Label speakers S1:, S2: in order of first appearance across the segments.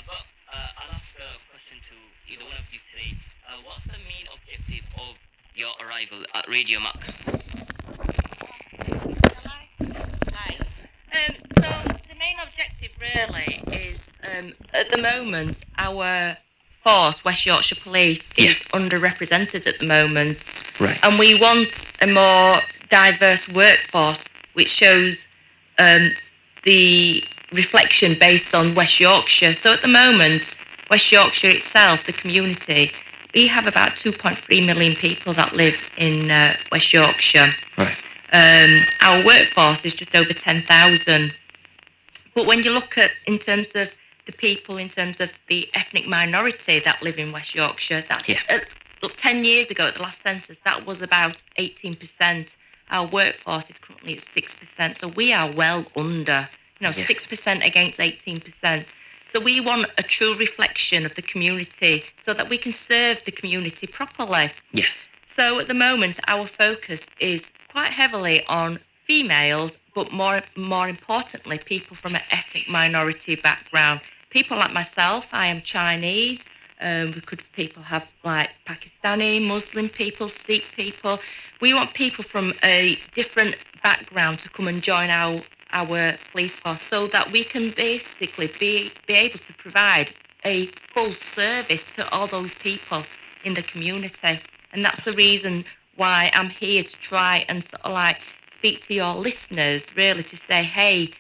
S1: But I'll ask a question to either one of you today. What's the main objective of your arrival at Radio Mac?
S2: So the main objective really is, at the moment, our force, West Yorkshire Police, is underrepresented at the moment.
S1: Right.
S2: And we want a more diverse workforce, which shows the reflection based on West Yorkshire. So at the moment, West Yorkshire itself, the community, we have about 2.3 million people that live in West Yorkshire.
S1: Right.
S2: Our workforce is just over 10,000. But when you look at, in terms of the people, in terms of the ethnic minority that live in West Yorkshire, that's 10 years ago at the last census, that was about 18%. Our workforce is currently at 6%, so we are well under, 6% against 18%. So we want a true reflection of the community so that we can serve the community properly.
S1: Yes.
S2: So at the moment, our focus is quite heavily on females, but more importantly, people from an ethnic minority background. People like myself, I am Chinese. People have like Pakistani, Muslim people, Sikh people. We want people from a different background to come and join our police force so that we can basically be able to provide a full service to all those people in the community. And that's the reason why I'm here, to try and sort of like speak to your listeners, really, to say, hey,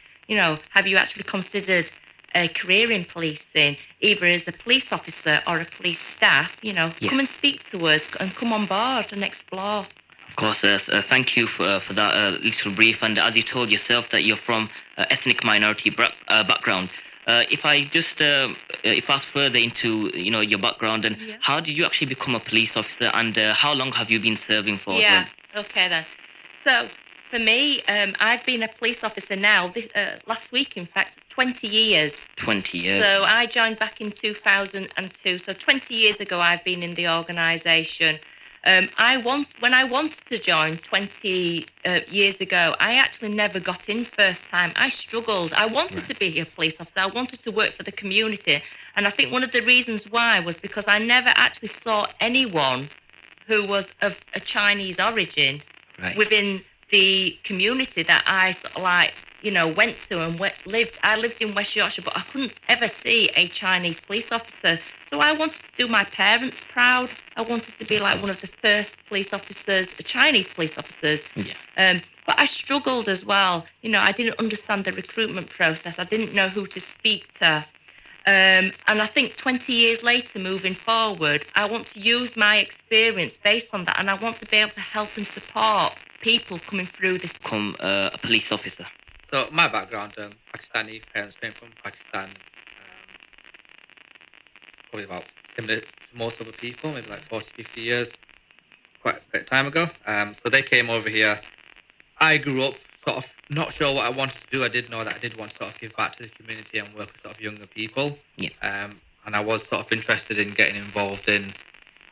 S2: have you actually considered a career in policing, either as a police officer or a police staff? Come and speak to us and come on board and explore.
S1: Of course, thank you for that little brief. And as you told yourself that you're from ethnic minority background, if I just if I ask further into your background, and how did you actually become a police officer, and how long have you been serving for?
S2: Yeah. Okay then. So for me, I've been a police officer now. Last week, in fact, 20 years.
S1: 20 years.
S2: So I joined back in 2002. So 20 years ago, I've been in the organisation. When I wanted to join 20 years ago, I actually never got in first time. I struggled. I wanted to be a police officer. I wanted to work for the community. And I think one of the reasons why was because I never actually saw anyone who was of a Chinese origin within the community that I sort of like, went to and lived. I lived in West Yorkshire, but I couldn't ever see a Chinese police officer. So I wanted to do my parents proud. I wanted to be like one of the first police officers, Chinese police officers.
S1: Yeah.
S2: But I struggled as well. I didn't understand the recruitment process. I didn't know who to speak to. And I think 20 years later, moving forward, I want to use my experience based on that, and I want to be able to help and support people coming through this.
S1: Become a police officer.
S3: So my background, Pakistani, parents came from Pakistan, probably about similar to most other people, maybe like 40, 50 years, quite a bit of time ago. So they came over here. I grew up sort of not sure what I wanted to do. I did know that I did want to sort of give back to the community and work with sort of younger people.
S1: Yeah.
S3: And I was sort of interested in getting involved in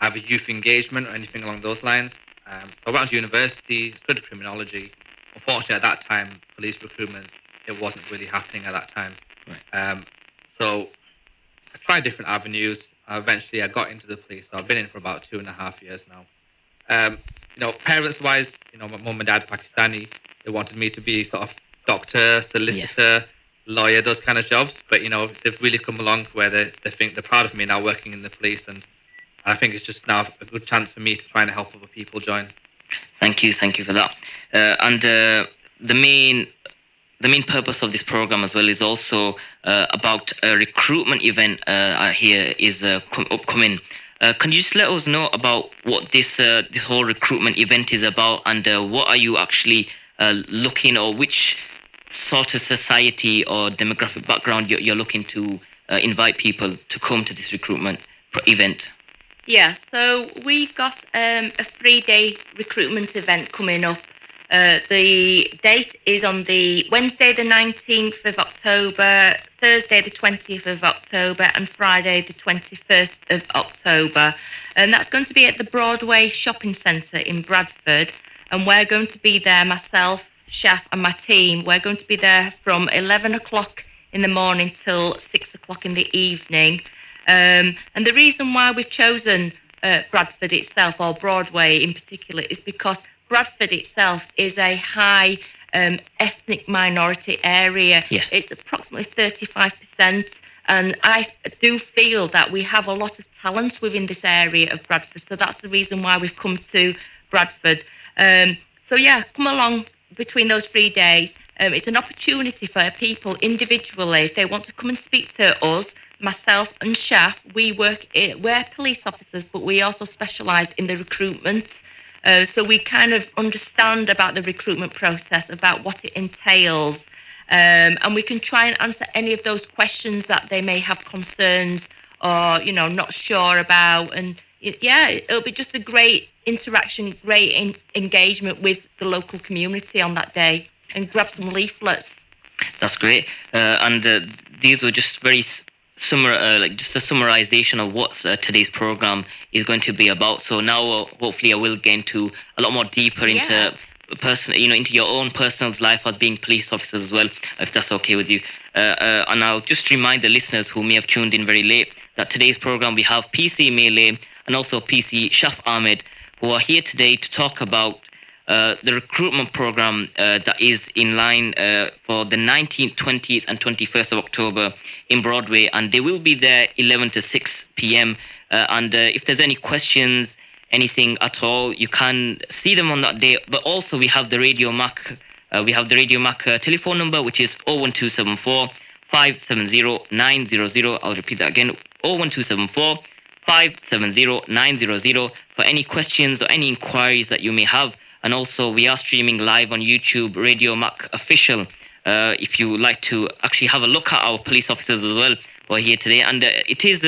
S3: either youth engagement or anything along those lines. So I went to university, studied criminology. Unfortunately, at that time, police recruitment, it wasn't really happening at that time.
S1: Right.
S3: So I tried different avenues. Eventually, I got into the police. So I've been in for about 2.5 years now. Parents-wise, my mum and dad are Pakistani. They wanted me to be sort of doctor, solicitor, lawyer, those kind of jobs. But, they've really come along where they think they're proud of me now working in the police. And I think it's just now a good chance for me to try and help other people join.
S1: Thank you for that. And the main purpose of this program as well is also about a recruitment event here is upcoming. Can you just let us know about what this whole recruitment event is about, and what are you actually looking, or which sort of society or demographic background you're looking to invite people to come to this recruitment event?
S2: Yeah, so we've got a 3-day recruitment event coming up. The date is on the Wednesday the 19th of October, Thursday the 20th of October, and Friday the 21st of October. And that's going to be at the Broadway Shopping Centre in Bradford. And we're going to be there, myself, chef and my team. We're going to be there from 11 o'clock in the morning till 6 o'clock in the evening. And the reason why we've chosen Bradford itself, or Broadway in particular, is because Bradford itself is a high ethnic minority area.
S1: Yes.
S2: It's approximately 35%. And I do feel that we have a lot of talent within this area of Bradford. So that's the reason why we've come to Bradford. So yeah, come along between those 3 days. It's an opportunity for people individually, if they want to come and speak to us, myself and Shaf. We're police officers, but we also specialise in the recruitment. So we kind of understand about the recruitment process, about what it entails. And we can try and answer any of those questions that they may have concerns or, not sure about. And yeah, it'll be just a great interaction, great engagement with the local community on that day, and grab some leaflets.
S1: That's great. And these were just very just a summarization of what today's program is going to be about. So now hopefully I will get into a lot more deeper into into your own personal life as being police officers as well, if that's okay with you. And I'll just remind the listeners who may have tuned in very late that today's program we have PC Mele and also PC Shaf Ahmed, who are here today to talk about the recruitment program that is in line for the 19th, 20th and 21st of October in Broadway, and they will be there 11 to 6 p.m. And if there's any questions, anything at all, you can see them on that day. But also we have the RadioMac telephone number, which is 01274 570 900. I'll repeat that again, 01274 570 900 for any questions or any inquiries that you may have. And also we are streaming live on YouTube, RadioMac Official. If you would like to actually have a look at our police officers as well, who are here today. And it is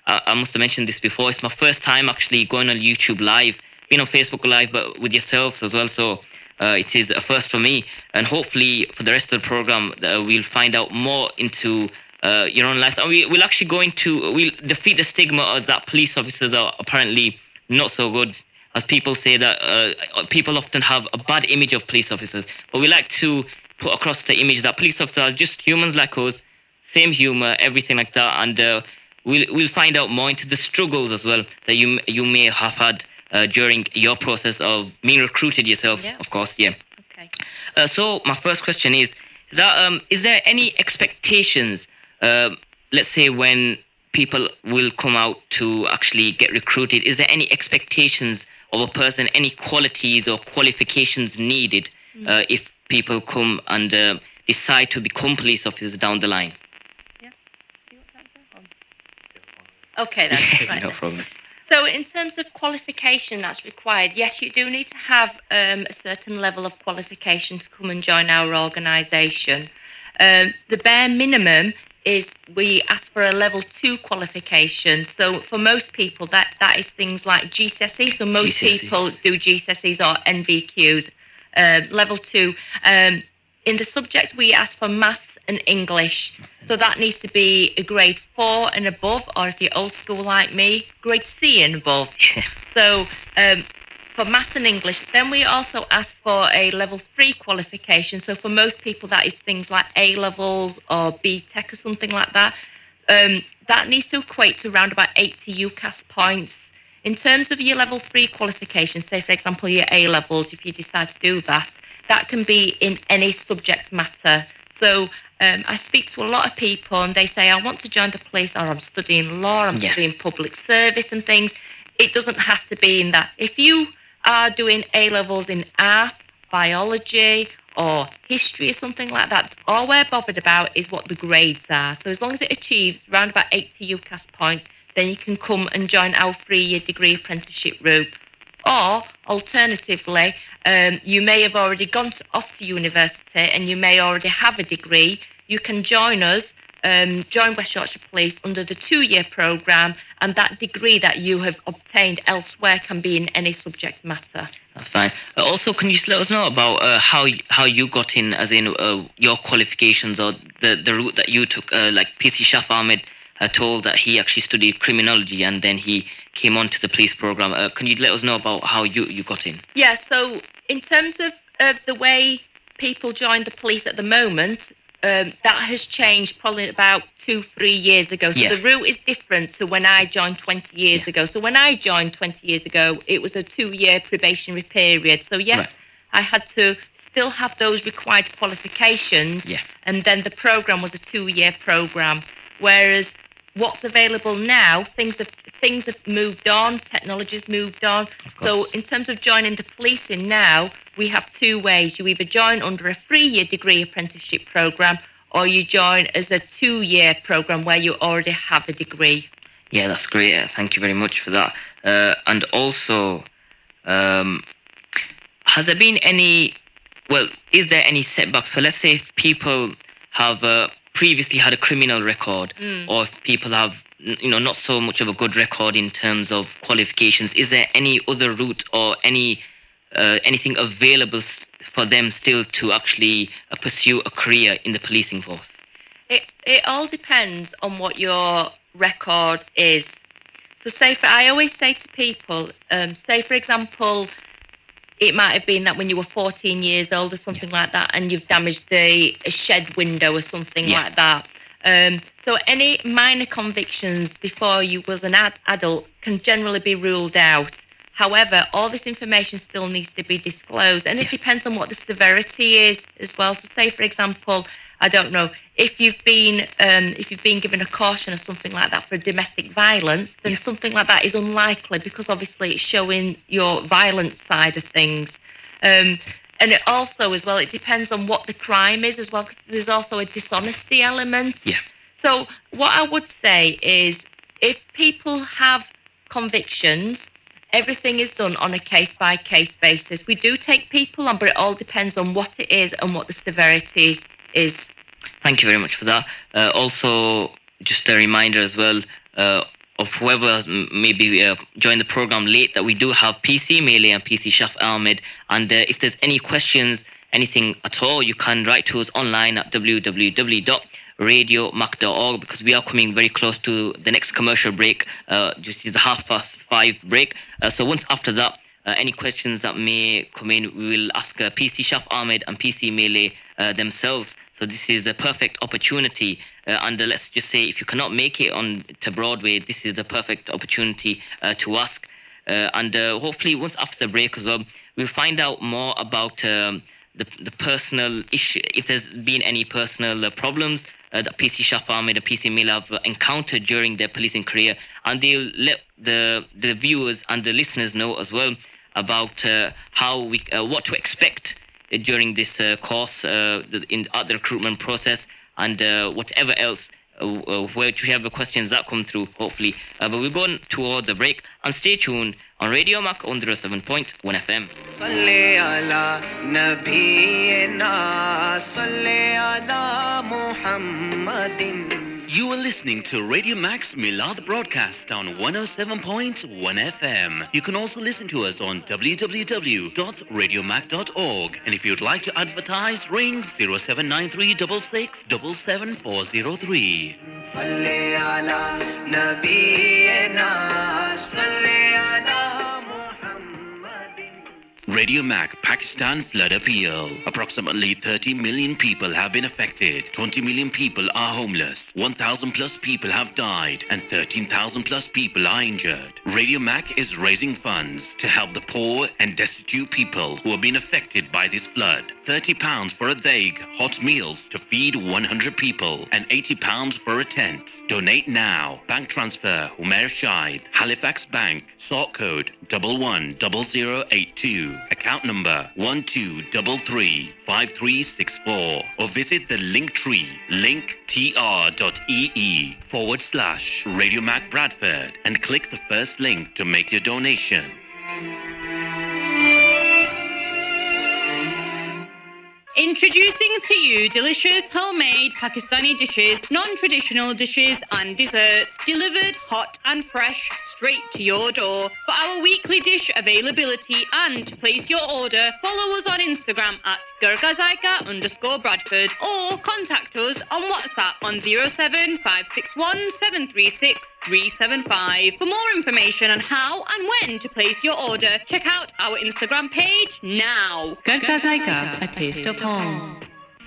S1: I must have mentioned this before, it's my first time actually going on YouTube Live, been on Facebook Live, but with yourselves as well. So it is a first for me. And hopefully for the rest of the program, we'll find out more into your own lives. And we'll actually we'll defeat the stigma that police officers are apparently not so good. As people say that people often have a bad image of police officers. But we like to put across the image that police officers are just humans like us, same humour, everything like that. And we'll find out more into the struggles as well that you may have had during your process of being recruited yourself, of course, yeah.
S2: Okay.
S1: So my first question is there any expectations, let's say when people will come out to actually get recruited, is there any expectations of a person, any qualities or qualifications needed if people come and decide to become police officers down the line?
S2: Okay, that's right.
S1: No problem.
S2: So in terms of qualification that's required, yes, you do need to have a certain level of qualification to come and join our organisation. The bare minimum is we ask for a level 2 qualification. So for most people, that is things like GCSE. So most people do GCSEs or NVQs. Level 2. In the subject, we ask for maths and English. So that needs to be a grade 4 and above, or if you're old school like me, grade C and above. So for maths and English. Then we also ask for a level 3 qualification. So for most people, that is things like A levels or BTEC or something like that. That needs to equate to around about 80 UCAS points. In terms of your level 3 qualification, say for example your A levels, if you decide to do that, that can be in any subject matter. So I speak to a lot of people and they say, I want to join the police, or I'm studying law, I'm studying public service and things. It doesn't have to be in that. If you are doing A levels in art, biology or history or something like that, all we're bothered about is what the grades are. So as long as it achieves around about 80 UCAS points, then you can come and join our 3-year degree apprenticeship route. Or alternatively, you may have already gone off to university and you may already have a degree. You can join us, join West Yorkshire Police under the 2-year programme, and that degree that you have obtained elsewhere can be in any subject matter.
S1: That's fine. Also, can you just let us know about how you got in, as in your qualifications or the route that you took? Like PC Shaf Ahmed told that he actually studied criminology and then he came on to the police program. Can you let us know about how you got in?
S2: Yeah, so in terms of the way people join the police at the moment, that has changed probably about 2-3 years ago. So the route is different to when I joined 20 years ago. So when I joined 20 years ago, it was a 2-year probationary period. So yes, I had to still have those required qualifications. And then the program was a 2-year program. Whereas what's available now, things have moved on, technology's moved on. So in terms of joining the policing now, we have 2 ways. You either join under a 3-year degree apprenticeship program, or you join as a 2-year program where you already have a degree.
S1: Yeah, that's great. Thank you very much for that. And also, has there been is there any setbacks for, let's say, if people have previously had a criminal record, or if people have, not so much of a good record in terms of qualifications, is there any other route or anything available for them still to actually pursue a career in the policing force?
S2: It all depends on what your record is. So I always say to people, say for example, it might have been that when you were 14 years old or something like that, and you've damaged a shed window or something like that. So any minor convictions before you was an adult can generally be ruled out. However, all this information still needs to be disclosed, and it depends on what the severity is as well. So say, for example, I don't know, if you've been given a caution or something like that for domestic violence, then something like that is unlikely, because obviously it's showing your violent side of things. And it also, as well, it depends on what the crime is as well, 'cause there's also a dishonesty element. So what I would say is, if people have convictions, everything is done on a case-by-case basis. We do take people on, but it all depends on what it is and what the severity is.
S1: Thank you very much for that. Also, just a reminder as well, of whoever has maybe joined the program late, that we do have PC Melee and PC Shaf Ahmed. And if there's any questions, anything at all, you can write to us online at www.radiomac.org, because we are coming very close to the next commercial break. This is the 5:30 break. So once after that, any questions that may come in, we will ask PC Shaf Ahmed and PC Melee themselves. So this is the perfect opportunity. And let's just say, if you cannot make it on to Broadway, this is the perfect opportunity to ask. And hopefully, once after the break as well, we'll find out more about the personal issue, if there's been any personal problems that PC Shaf Ahmed and PC Melee have encountered during their policing career. And they'll let the viewers and the listeners know as well about what to expect during this course in the recruitment process, and whatever else, whichever questions that come through, hopefully. But we'll go on towards the break, and stay tuned on Radio Mac on 107.1 FM.
S4: Salli ala nabiyyina, salli ala Muhammadin. You are listening to Radio Mac's Milaad broadcast on 107.1 FM. You can also listen to us on www.radiomac.org. And if you'd like to advertise, ring 0793 677 Salli ala nabiyyina, salli ala Radio Mac Pakistan flood appeal. Approximately 30 million people have been affected. 20 million people are homeless. 1,000 plus people have died, and 13,000 plus people are injured. Radio Mac is raising funds to help the poor and destitute people who have been affected by this flood. £30 for a daig, hot meals to feed 100 people, and £80 for a tent. Donate now. Bank transfer Umair Shahid, Halifax Bank, sort code 110082. Account number 12335364, or visit the link tree linktr.ee/Radio Mac Bradford and click the first link to make your donation.
S5: Introducing to you delicious homemade Pakistani dishes, non-traditional dishes and desserts delivered hot and fresh straight to your door. For our weekly dish availability and to place your order, follow us on Instagram at @gargazaika_Bradford or contact us on WhatsApp on 07561 736 375. For more information on how and when to place your order, check out our Instagram page now.
S6: Gargazaika, a taste of home.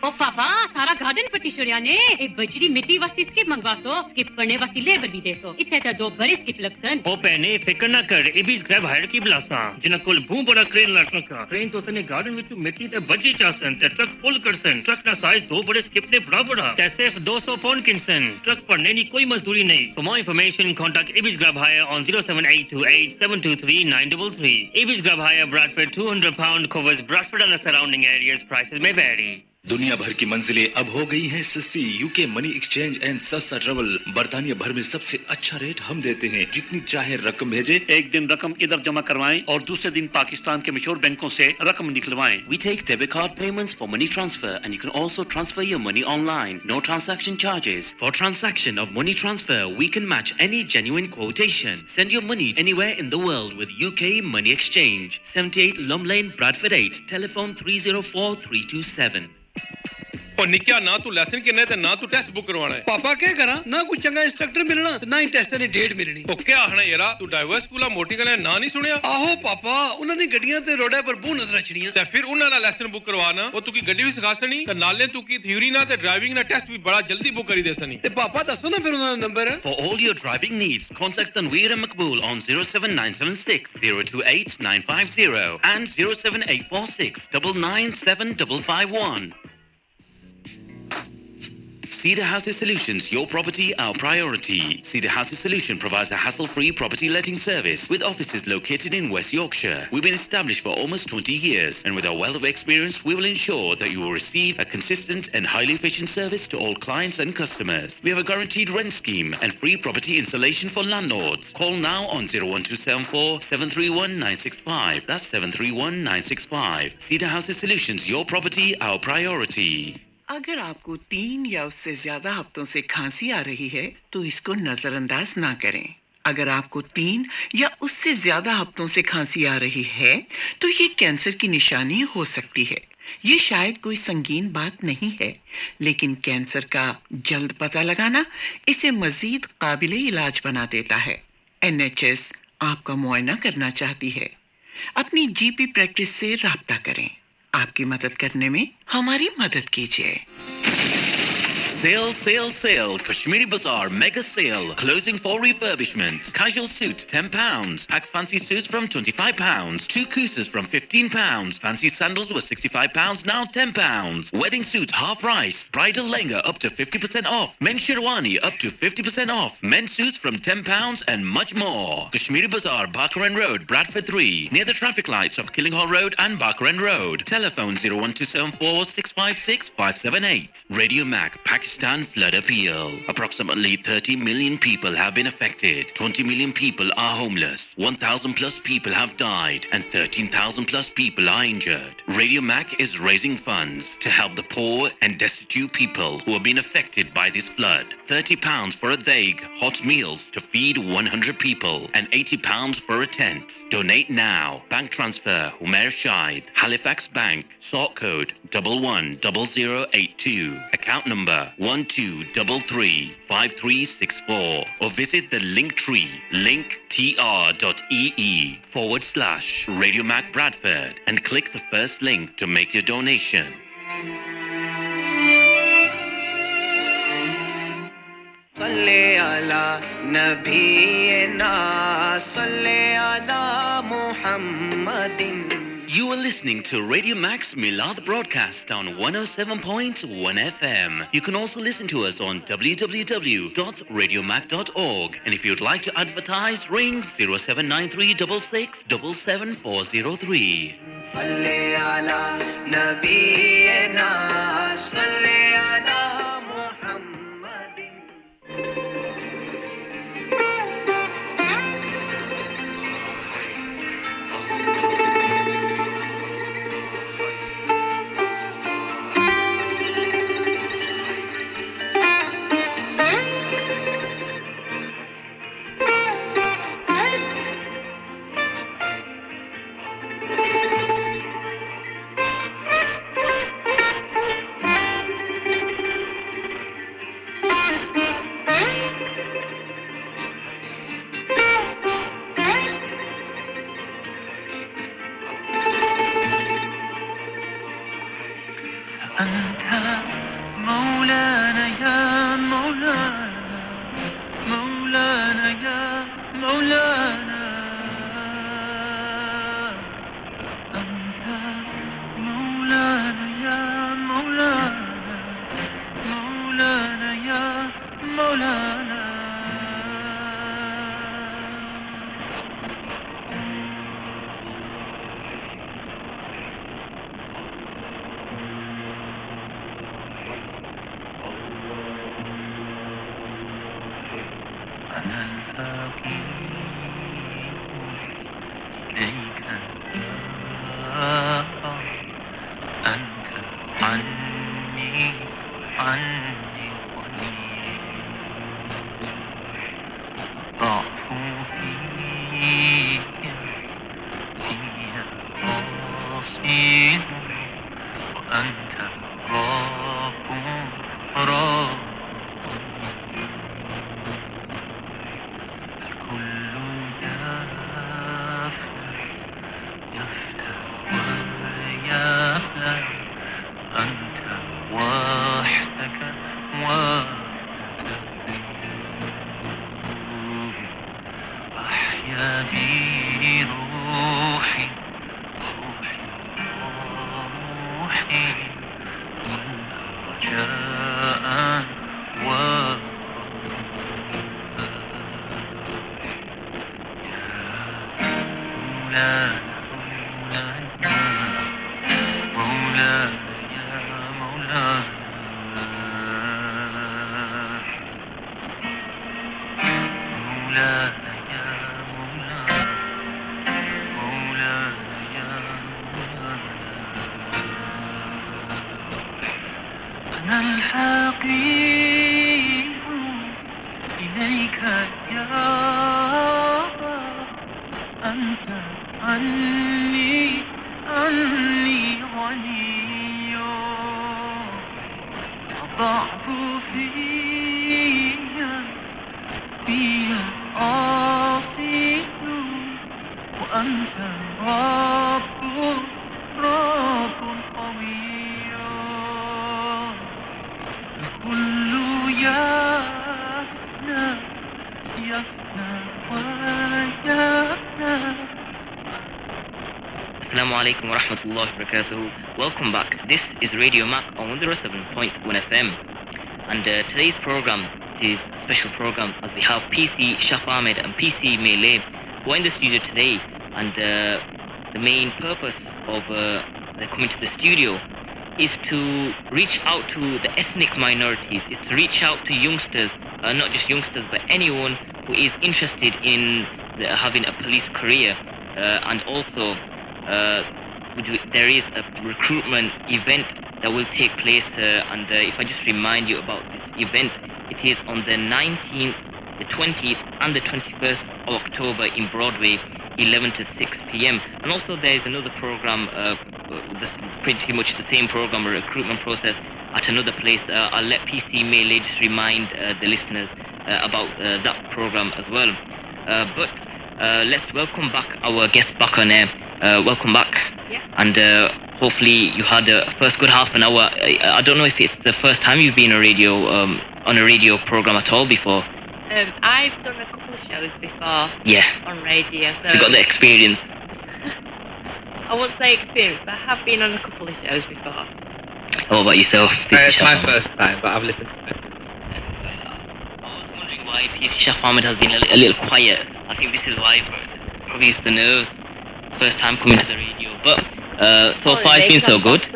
S5: ओ पापा सारा garden पट्टी छोड़िया ने ए बजरी मिट्टी वास्ते skip मंगवासो skip करने वास्ते लेबर भी देसो इथे तो 2 बड़े स्किप लगसन
S6: ओ पहने फिकर ना कर एबीस ग्रैब हायर की बलासा जिना कोल भू बड़ा क्रेन लटका क्रेन तो सने गार्डन विच मिट्टी ते बजरी चासन ते ट्रक फुल करसन ट्रक ना साइज 2 बड़े स्किप ने बराबर ते सिर्फ 200 पाउंड किनसन ट्रक भरने नी कोई मजदूरी नहीं for more information contact Abbey's grab hire ऑन 07828723933 Abbey's grab hire Bradford 200 pound covers Bradford and the surrounding areas prices may vary
S7: दुनिया भर की मंजिलें अब हो गई हैं सस्ती यूके मनी एक्सचेंज एंड सस्ता ट्रैवल बर्तानिया भर में सबसे अच्छा रेट हम देते हैं जितनी चाहे रकम भेजें
S8: एक दिन रकम इधर जमा करवाएं और दूसरे दिन पाकिस्तान के मशहूर बैंकों से रकम निकलवाएं
S4: We take debit card payments for money transfer and you can also transfer your money online no transaction charges for transaction of money transfer we can match any genuine quotation send your money anywhere in the world with UK Money Exchange 78 Lum Lane Bradford 8 telephone 304327
S9: ओ निक्या ना तू lesson किने ते ना तू test book करवाना है
S10: पापा क्या करा ना कोई चंगा इंस्ट्रक्टर मिलना ना ही टेस्ट दी डेट मिलनी
S9: ओ क्या आखना यारा तू डाइवर्स स्कूला मोटी गले ना नहीं सुनिया
S10: आहो पापा उन्हां दी गड्डियां ते रोडे पर बू नजर छड़ियां
S9: ते फिर उन्हां दा लेसन बुक करवाना ओ तू की गड्डी भी सिखा सनी ते नाले तू की थ्योरी ना ते ड्राइविंग ना टेस्ट भी बड़ा जल्दी बुक करी दे सनी
S10: ते पापा दसो ना फिर उन्हां दा number
S4: For all your driving needs contact Tanweer and Makbool on 07976 028 950 and 07846 99751 Cedar Houses Solutions, your property, our priority. Cedar Houses Solution provides a hassle-free property letting service with offices located in West Yorkshire. We've been established for almost 20 years and with our wealth of experience, we will ensure that you will receive a consistent and highly efficient service to all clients and customers. We have a guaranteed rent scheme and free property installation for landlords. Call now on 01274 731 965. That's 731 965. Cedar Houses Solutions, your property, our priority.
S11: अगर आपको 3 या उससे ज्यादा हफ्तों से खांसी आ रही है तो इसको नजरअंदाज ना करें अगर आपको 3 या उससे ज्यादा हफ्तों से खांसी आ रही है तो ये कैंसर की निशानी हो सकती है ये शायद कोई संगीन बात नहीं है लेकिन कैंसर का जल्द पता लगाना इसे मजीद काबिले इलाज बना देता है एनएचएस आपका मुआयना करना चाहती है अपनी जीपी प्रैक्टिस से राब्ता करें आपकी मदद करने में हमारी मदद कीजिए
S4: Sale, sale, sale. Kashmiri Bazaar mega sale. Clothing for refurbishments. Casual suit £10. Pack fancy suits from £25. 2 cousas from £15. Fancy sandals were £65. Now £10. Wedding suits half price. Bridal lehenga up to 50% off. Men's sherwani up to 50% off. Men's suits from £10 and much more. Kashmiri Bazaar, Barker End Road, Bradford 3. Near the traffic lights of Killinghall Road and Barker End Road. Telephone 01274 656 578. Radio Mac, Pakistan flood appeal. Approximately 30 million people have been affected. 20 million people are homeless. 1,000 plus people have died and 13,000 plus people are injured. Radio Mac is raising funds to help the poor and destitute people who have been affected by this flood. £30 for a daig, hot meals to feed 100 people and £80 for a tent. Donate now. Bank transfer Umair Shahid, Halifax Bank, sort code 110082, account number 12335364, or visit the link tree linktr.ee/Radio Mac Bradford and click the first link to make your donation.
S12: Salli ala nabiyyina salli ala Muhammadin.
S4: You are listening to Radio Mac's Milaad broadcast on 107.1 FM. You can also listen to us on www.radiomac.org. And if you'd like to advertise, ring 07936677403.
S12: Salli ala nabiyyina salli ala Muhammadin. أنت مولانا يا مولانا مولانا يا مولانا أنت مولانا يا مولانا مولانا يا مولانا أنا الفقير إليك يا رب أنت عني غني ضعف فيك قصير وأنت رب رب الكل يفنى ويفنى أنت وحدك أحيا بي روحي من رجاء أنا الفقير إليك يا رب أنت عني غني الضعف في أصيل وأنت رب قوي الكل يفنى ويفنى.
S1: Assalamu alaikum wa rahmatullahi wa barakatuh. Welcome back. This is Radio Mac on 107.1 FM. And today's program is a special program as we have PC Shaf Ahmed and PC Melee who are in the studio today. And the main purpose of their coming to the studio is to reach out to the ethnic minorities, is to reach out to youngsters, not just youngsters, but anyone who is interested in having a police career. And also, there is a recruitment event that will take place. And if I just remind you about this event, it is on the 19th, the 20th, and the 21st of October in Broadway, 11 to 6 p.m. And also there is another program, pretty much the same program, a recruitment process at another place. I'll let PC Melee just remind the listeners about that program as well. But let's welcome back our guests back on air. Welcome back.
S2: Yeah.
S1: And hopefully you had a first good half an hour. I don't know if it's the first time you've been on a radio program at all before.
S2: I've done a couple of shows before.
S1: Yeah.
S2: On radio. So
S1: you got the experience.
S2: I won't say experience, but I have been on a couple of shows before.
S1: How about yourself?
S3: It's my first time, but I've listened to it.
S1: I was wondering why PC Shaf Ahmed has been a little quiet. I think this is why, probably it's the nerves. First time coming to the radio, but so far it's been so good.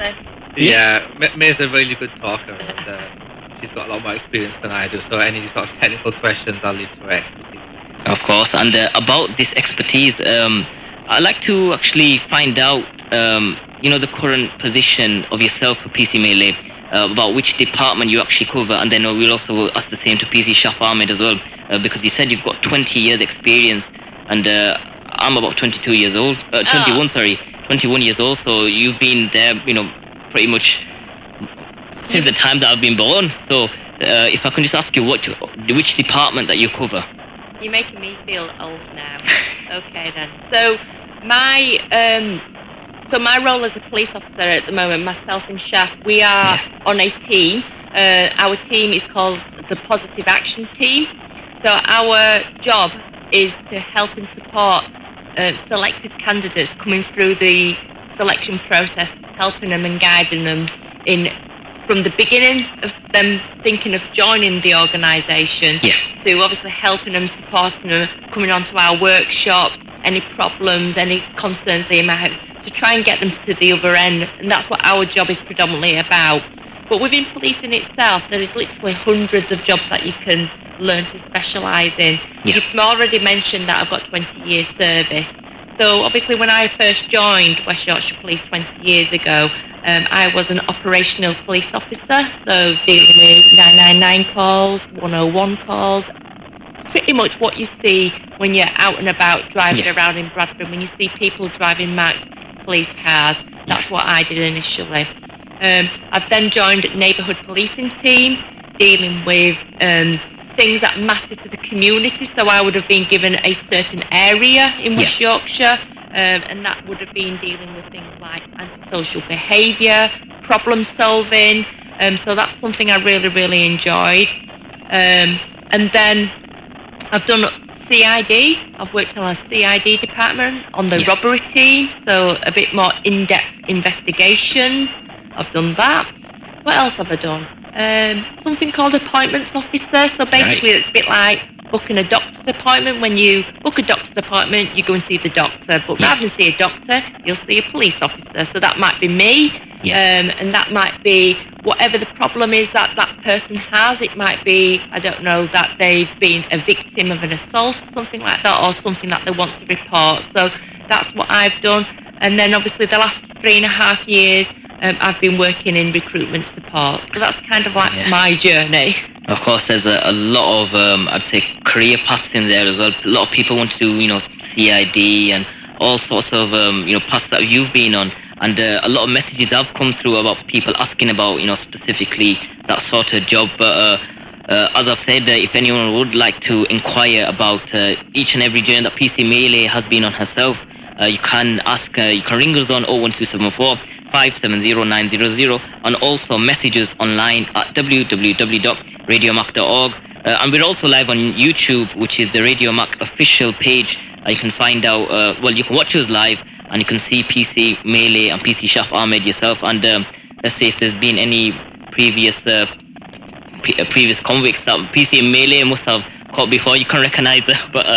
S3: Yeah, May's a really good talker, and she's got a lot more experience than I do. So any sort of technical questions, I'll leave to her expertise.
S1: Of course, and about this expertise, I'd like to actually find out, the current position of yourself for PC Melee, about which department you actually cover, and then we'll also ask the same to PC Shaf Ahmed as well, because you said you've got 20 years experience, and I'm about 21 years old, so you've been there, pretty much since the time that I've been born. So if I can just ask you which department that you cover.
S2: You're making me feel old now. Okay then. So my So my role as a police officer at the moment, myself and Shaf, we are on a team. Our team is called the Positive Action Team. So our job is to help and support selected candidates coming through the selection process, helping them and guiding them from the beginning of them thinking of joining the organisation to obviously helping them, supporting them, coming onto our workshops, any problems, any concerns they might have, to try and get them to the other end. And that's what our job is predominantly about. But within policing itself, there is literally hundreds of jobs that you can learn to specialise in. You've already mentioned that I've got 20 years service. So obviously when I first joined West Yorkshire Police 20 years ago, I was an operational police officer, so dealing with 999 calls, 101 calls, pretty much what you see when you're out and about driving around in Bradford, when you see people driving marked police cars. That's what I did initially. I've then joined neighbourhood policing team, dealing with things that matter to the community. So I would have been given a certain area in West Yorkshire, and that would have been dealing with things like antisocial behaviour, problem solving. So that's something I really, really enjoyed. And then I've done CID. I've worked on a CID department on the robbery team, so a bit more in-depth investigation. I've done that. What else have I done? Something called appointments officer. So basically it's a bit like booking a doctor's appointment. When you book a doctor's appointment, you go and see the doctor, but rather than see a doctor, you'll see a police officer. So that might be me, and that might be whatever the problem is that that person has. It might be, I don't know, that they've been a victim of an assault or something like that, or something that they want to report. So that's what I've done. And then obviously the last 3.5 years, I've been working in recruitment support. So that's kind of like my journey.
S1: Of course, there's a lot of, I'd say, career paths in there as well. A lot of people want to do, CID and all sorts of, paths that you've been on. And a lot of messages have come through about people asking about, specifically that sort of job. But as I've said, if anyone would like to inquire about each and every journey that PC Melee has been on herself, you can ask, you can ring us on 01274 570-900, and also messages online at www.radiomac.org. And we're also live on YouTube, which is the Radio Mac official page. You can find out, you can watch us live, and you can see PC Melee and PC Shaf Ahmed yourself. And let's see if there's been any previous convicts that PC Melee must have caught before. You can recognize that, but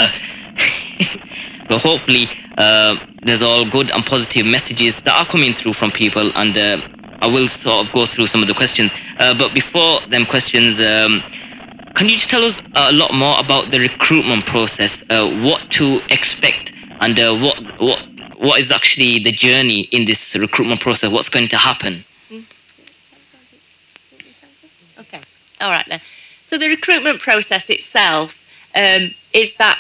S1: but hopefully there's all good and positive messages that are coming through from people, and I will sort of go through some of the questions. But before them questions, can you just tell us a lot more about the recruitment process, what to expect, and what is actually the journey in this recruitment process? What's going to happen?
S2: Okay, all right then. So the recruitment process itself is that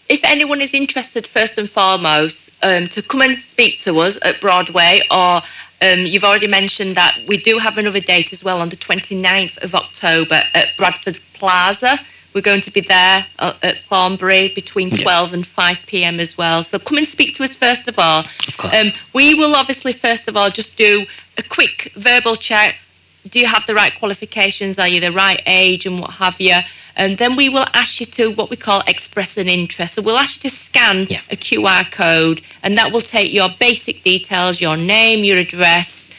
S2: if anyone is interested, first and foremost, to come and speak to us at Broadway, or you've already mentioned that we do have another date as well on the 29th of October at Bradford Plaza. We're going to be there at Thornbury between 12 and 5 p.m. as well. So come and speak to us first of all.
S1: Of course.
S2: We will obviously first of all just do a quick verbal check. Do you have the right qualifications? Are you the right age and what have you? And then we will ask you to what we call express an interest. So we'll ask you to scan a QR code, and that will take your basic details, your name, your address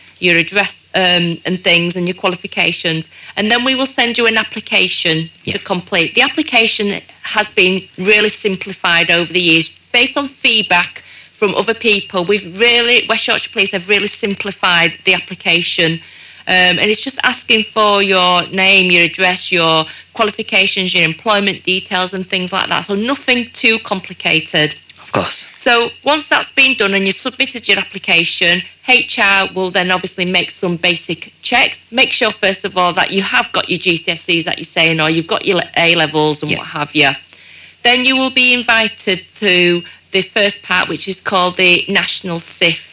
S2: and things, and your qualifications. And then we will send you an application to complete. The application has been really simplified over the years based on feedback from other people. West Yorkshire Police have really simplified the application. And it's just asking for your name, your address, your qualifications, your employment details and things like that. So nothing too complicated.
S1: Of course.
S2: So once that's been done and you've submitted your application, HR will then obviously make some basic checks. Make sure, first of all, that you have got your GCSEs that you're saying, or you've got your A-levels and what have you. Then you will be invited to the first part, which is called the National SIF.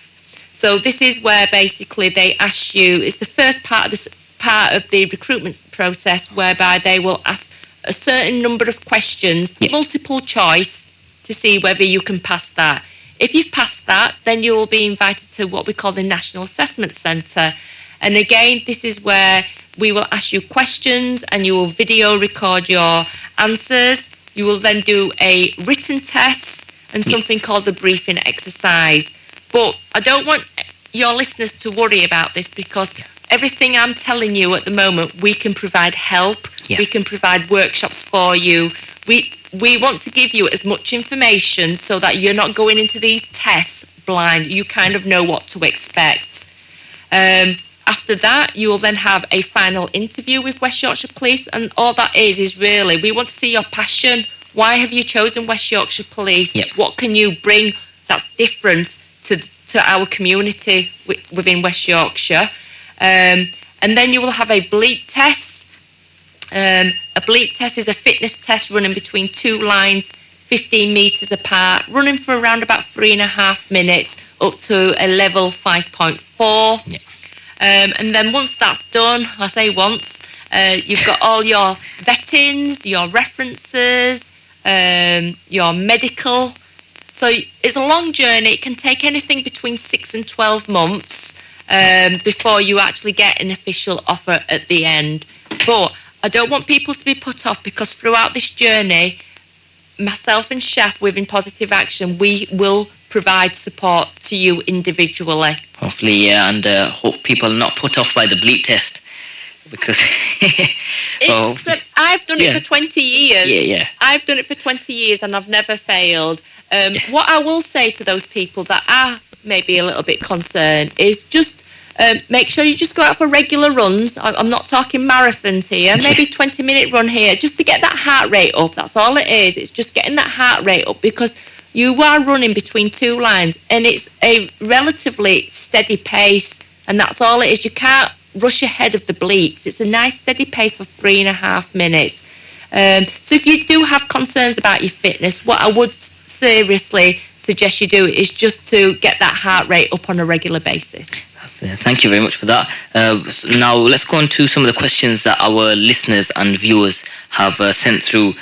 S2: So this is where basically they ask you, it's the first part of the recruitment process, whereby they will ask a certain number of questions, multiple choice, to see whether you can pass that. If you've passed that, then you will be invited to what we call the National Assessment Centre. And again, this is where we will ask you questions and you will video record your answers. You will then do a written test and something called the briefing exercise. But I don't want your listeners to worry about this, because everything I'm telling you at the moment, we can provide help. We can provide workshops for you. We want to give you as much information so that you're not going into these tests blind. You kind of know what to expect. After that, you will then have a final interview with West Yorkshire Police, and all that is really, we want to see your passion. Why have you chosen West Yorkshire Police? What can you bring that's different to our community within West Yorkshire? And then you will have a bleep test. A bleep test is a fitness test running between two lines, 15 metres apart, running for around about 3.5 minutes, up to a level 5.4. And then once that's done, I say once, you've got all your vettings, your references, your medical. So it's a long journey. It can take anything between 6 and 12 months before you actually get an official offer at the end. But I don't want people to be put off, because throughout this journey, myself and Shaf within Positive Action, we will provide support to you individually.
S1: Hopefully, and hope people are not put off by the bleep test, because
S2: I've done it for 20 years. I've done it for 20 years and I've never failed. What I will say to those people that are maybe a little bit concerned is just make sure you just go out for regular runs. I'm not talking marathons here, maybe 20-minute run here, just to get that heart rate up. That's all it is. It's just getting that heart rate up, because you are running between two lines and it's a relatively steady pace, and that's all it is. You can't rush ahead of the bleeps. It's a nice steady pace for 3.5 minutes. So if you do have concerns about your fitness, what I would seriously suggest you do is just to get that heart rate up on a regular basis.
S1: Thank you very much for that. Now let's go on to some of the questions that our listeners and viewers have sent through.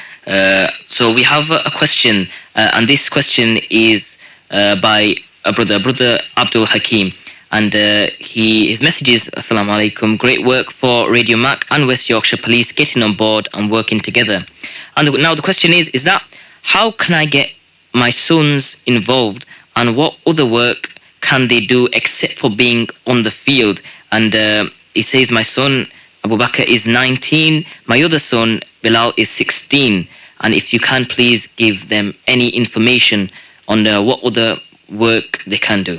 S1: So we have a question, and this question is by a brother Abdul Hakim, and his message is: Assalamu alaikum, great work for Radio Mac and West Yorkshire Police getting on board and working together. And now the question is that how can I get my sons involved, and what other work can they do except for being on the field? And he says, my son Abu Bakr is 19, my other son Bilal is 16, and if you can please give them any information on what other work they can do.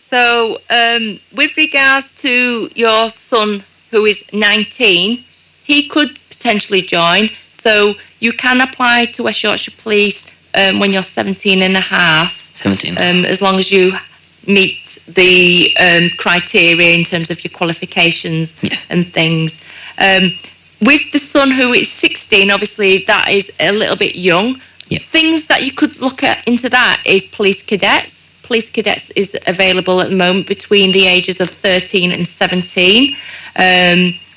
S2: So with regards to your son who is 19, he could potentially join. So you can apply to West Yorkshire Police when you're 17 and a half.
S1: 17.
S2: As long as you meet the criteria in terms of your qualifications and things. With the son who is 16, obviously that is a little bit young. Things that you could look at into that is police cadets. Police cadets is available at the moment between the ages of 13 and 17.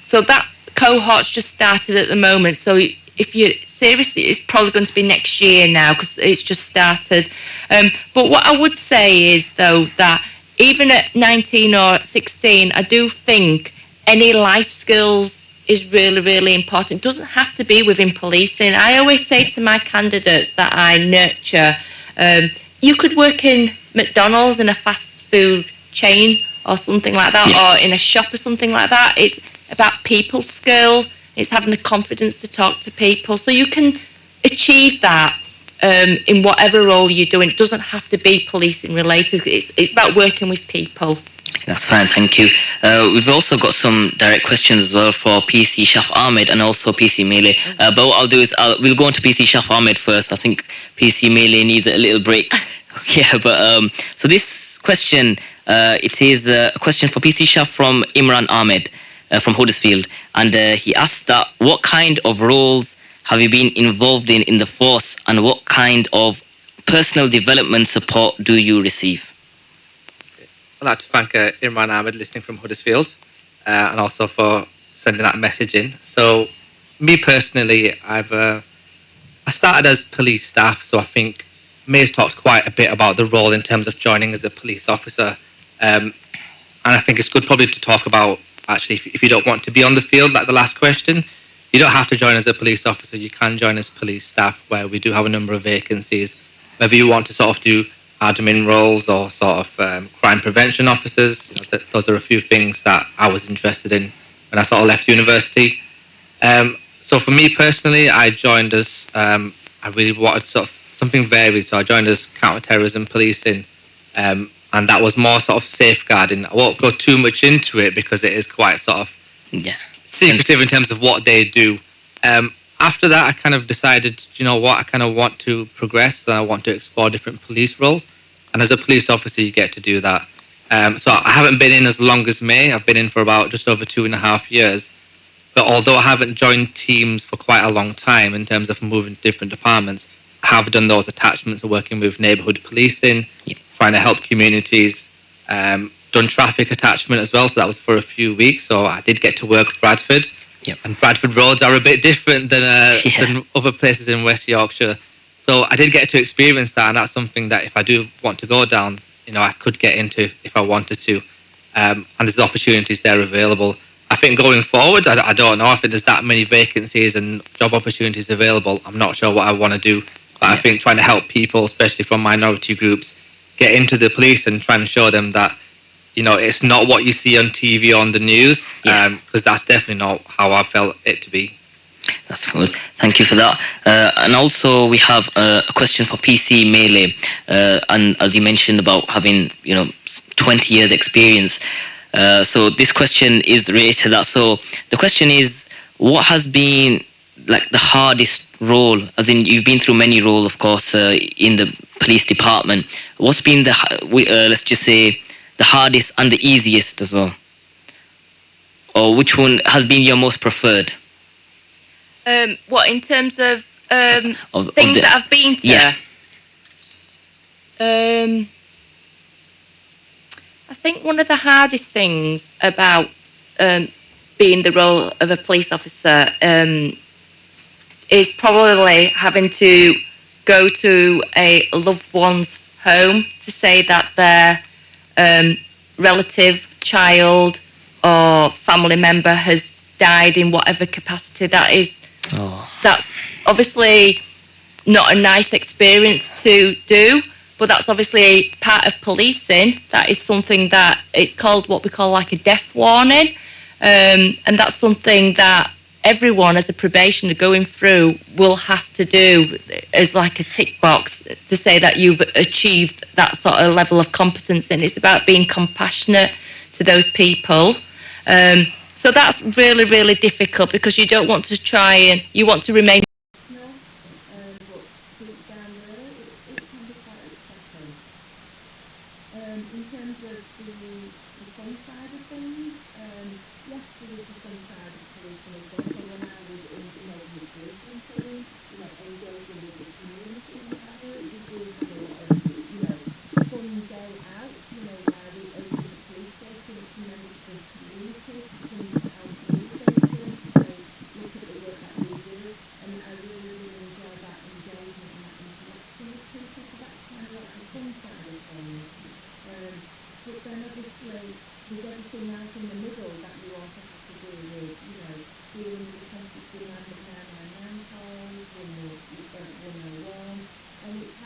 S2: So that cohort's just started at the moment. So if you seriously, it's probably going to be next year now, because it's just started. But what I would say is, though, that even at 19 or 16, I do think any life skills is really, really important. It doesn't have to be within policing. I always say to my candidates that I nurture, you could work in McDonald's, in a fast food chain or something like that, or in a shop or something like that. It's about people skill. It's having the confidence to talk to people. So you can achieve that in whatever role you're doing. It doesn't have to be policing related. It's about working with people.
S1: That's fine, thank you. We've also got some direct questions as well for PC Shaf Ahmed and also PC Mele. But what I'll do is we'll go on to PC Shaf Ahmed first. I think PC Mele needs a little break. So this question, it is a question for PC Shaf from Imran Ahmed from Huddersfield, and he asked that what kind of roles have you been involved in the force, and what kind of personal development support do you receive?
S3: I'd like to thank Imran Ahmed listening from Huddersfield, and also for sending that message in. So me personally, I started as police staff, so I think May's talked quite a bit about the role in terms of joining as a police officer. And I think it's good probably to talk about, actually, if you don't want to be on the field, like the last question, you don't have to join as a police officer. You can join as police staff, where we do have a number of vacancies. Whether you want to sort of do admin roles or sort of crime prevention officers, those are a few things that I was interested in when I sort of left university. So for me personally, I joined as, I really wanted sort of something varied. So I joined as counter-terrorism policing, and that was more sort of safeguarding. I won't go too much into it because it is quite sort of secretive in terms of what they do. After that, I kind of decided, you know what, I kind of want to progress and I want to explore different police roles. And as a police officer, you get to do that. So I haven't been in as long as May. I've been in for about just over 2.5 years. But although I haven't joined teams for quite a long time in terms of moving to different departments, I have done those attachments of working with neighbourhood policing, trying to help communities, done traffic attachment as well, so that was for a few weeks. So I did get to work Bradford, and Bradford roads are a bit different than other places in West Yorkshire. So I did get to experience that, and that's something that if I do want to go down, I could get into if I wanted to. And there's opportunities there available. I think going forward, I don't know. I think there's that many vacancies and job opportunities available. I'm not sure what I want to do, but I think trying to help people, especially from minority groups, get into the police and try and show them that it's not what you see on TV or on the news, because that's definitely not how I felt it to be.
S1: That's good. Thank you for that. And also we have a question for PC Melee, and as you mentioned about having 20 years experience. So this question is related to that. So the question is, what has been like the hardest role, as in you've been through many roles, of course, in the police department. What's been the, let's just say, the hardest and the easiest as well? Or which one has been your most preferred?
S2: What, in terms of things that I've been to?
S1: Yeah.
S2: I think one of the hardest things about being the role of a police officer is probably having to go to a loved one's home to say that their relative, child or family member has died in whatever capacity that is. That's obviously not a nice experience to do, but that's obviously part of policing. That is something that it's called what we call like a death warning, and that's something that everyone as a probationer going through will have to do as like a tick box to say that you've achieved that sort of level of competence, and it's about being compassionate to those people. So that's really, really difficult because you don't want to try and you want to remain.
S13: In terms of the fun side of things, yes, there is the fun side of policing as well. So when I was in the policing team, engaging with the community and whatever, we do have a lot of, fun day out, where we open the police station, it's members of the community to come to our police station, so look at the work that we do, and I really, really enjoy that engagement and that interaction with people, so that's kind of like the fun side of things. But then obviously there's everything else in the middle that you also have to do with, dealing with the conflict in 999 calls, 101, and it's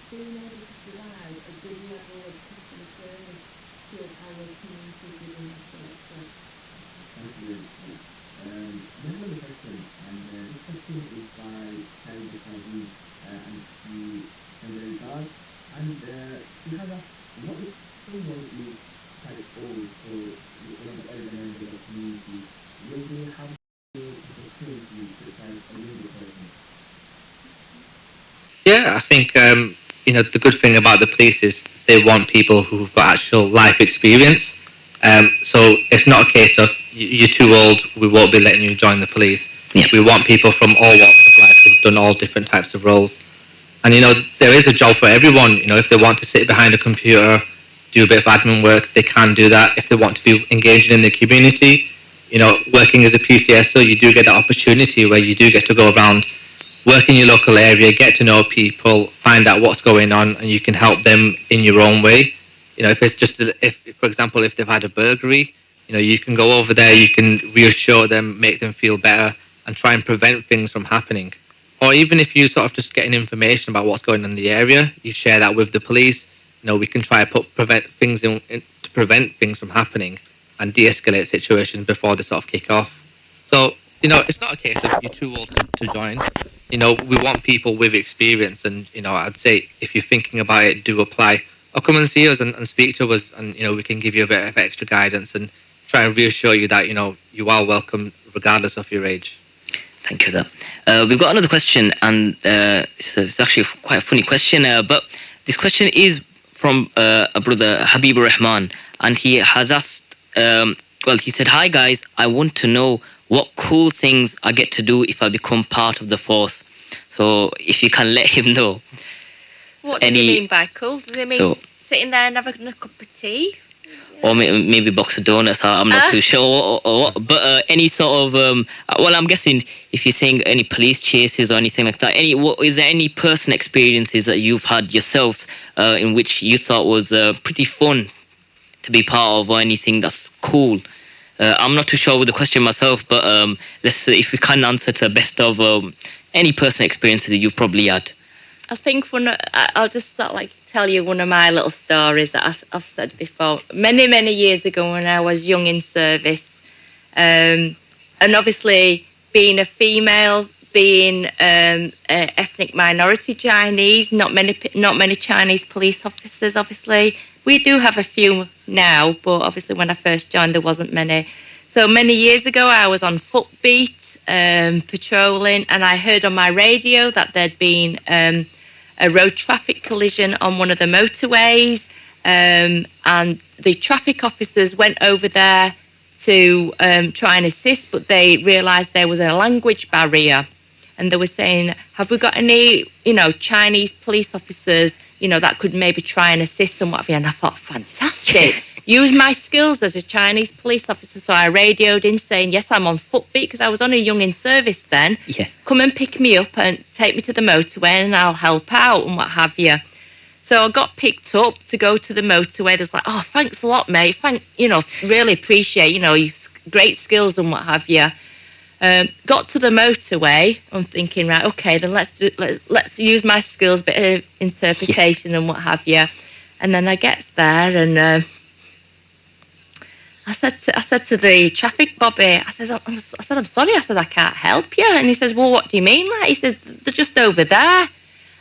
S13: being able to provide a good level of customer service to our communities within the sector.
S14: Thank you. We have another question, and this question is by Shahid Kaleem and Raaz, and he has asked, what if someone is quite old, so one of the elder members of the community, will they have the opportunity to try a younger person?
S3: Yeah, I think the good thing about the police is they want people who've got actual life experience. So it's not a case of you're too old, we won't be letting you join the police. We want people from all walks of life who've done all different types of roles. And there is a job for everyone. If they want to sit behind a computer, do a bit of admin work, they can do that. If they want to be engaging in the community, working as a PCSO, you do get that opportunity where you do get to go around work in your local area, get to know people, find out what's going on, and you can help them in your own way. You know, if it's just, for example, if they've had a burglary, you know, you can go over there, you can reassure them, make them feel better, and try and prevent things from happening. Or even if you sort of just getting information about what's going on in the area, you share that with the police. You know, we can try to prevent things from happening and de-escalate situations before they sort of kick off. So, you know, it's not a case of you're too old to join. You know, we want people with experience, and, you know, I'd say if you're thinking about it, do apply. Or come and see us and speak to us, and, you know, we can give you a bit of extra guidance and try and reassure you that, you know, you are welcome regardless of your age.
S1: Thank you for that. We've got another question, and it's actually quite a funny question, but this question is from a brother, Habibur Rahman, and he has asked, he said, "Hi guys, I want to know what cool things I get to do if I become part of the force." So if you can let him know.
S2: What does he mean by cool? Does it mean sitting there and having a cup of tea?
S1: Or maybe a box of donuts, I'm not too sure. Or what. But any sort of, I'm guessing if you're saying any police chases or anything like that, is there any personal experiences that you've had yourselves in which you thought was pretty fun to be part of, or anything that's cool? I'm not too sure with the question myself, but let's see if we can answer to the best of any personal experiences that you've probably had.
S2: I think I'll just tell you one of my little stories that I've said before. Many, many years ago when I was young in service, and obviously being a female, being ethnic minority Chinese, not many Chinese police officers, obviously. We do have a few now, but obviously when I first joined there wasn't many. So many years ago I was on foot beat, patrolling, and I heard on my radio that there'd been a road traffic collision on one of the motorways, and the traffic officers went over there to try and assist, but they realised there was a language barrier, and they were saying, "Have we got any, Chinese police officers, that could maybe try and assist and what have you?" And I thought, fantastic. Use my skills as a Chinese police officer. So I radioed in saying, "Yes, I'm on foot beat," because I was only young in service then.
S1: Yeah.
S2: "Come and pick me up and take me to the motorway and I'll help out and what have you." So I got picked up to go to the motorway. There's "Oh, thanks a lot, mate. Really appreciate, your great skills and what have you." Got to the motorway. I'm thinking, right, okay, then let's use my skills, bit of interpretation and what have you. And then I get there and I said to the traffic bobby, I said, "I'm sorry." I said, "I can't help you." And he says, "Well, what do you mean?" He says, "They're just over there."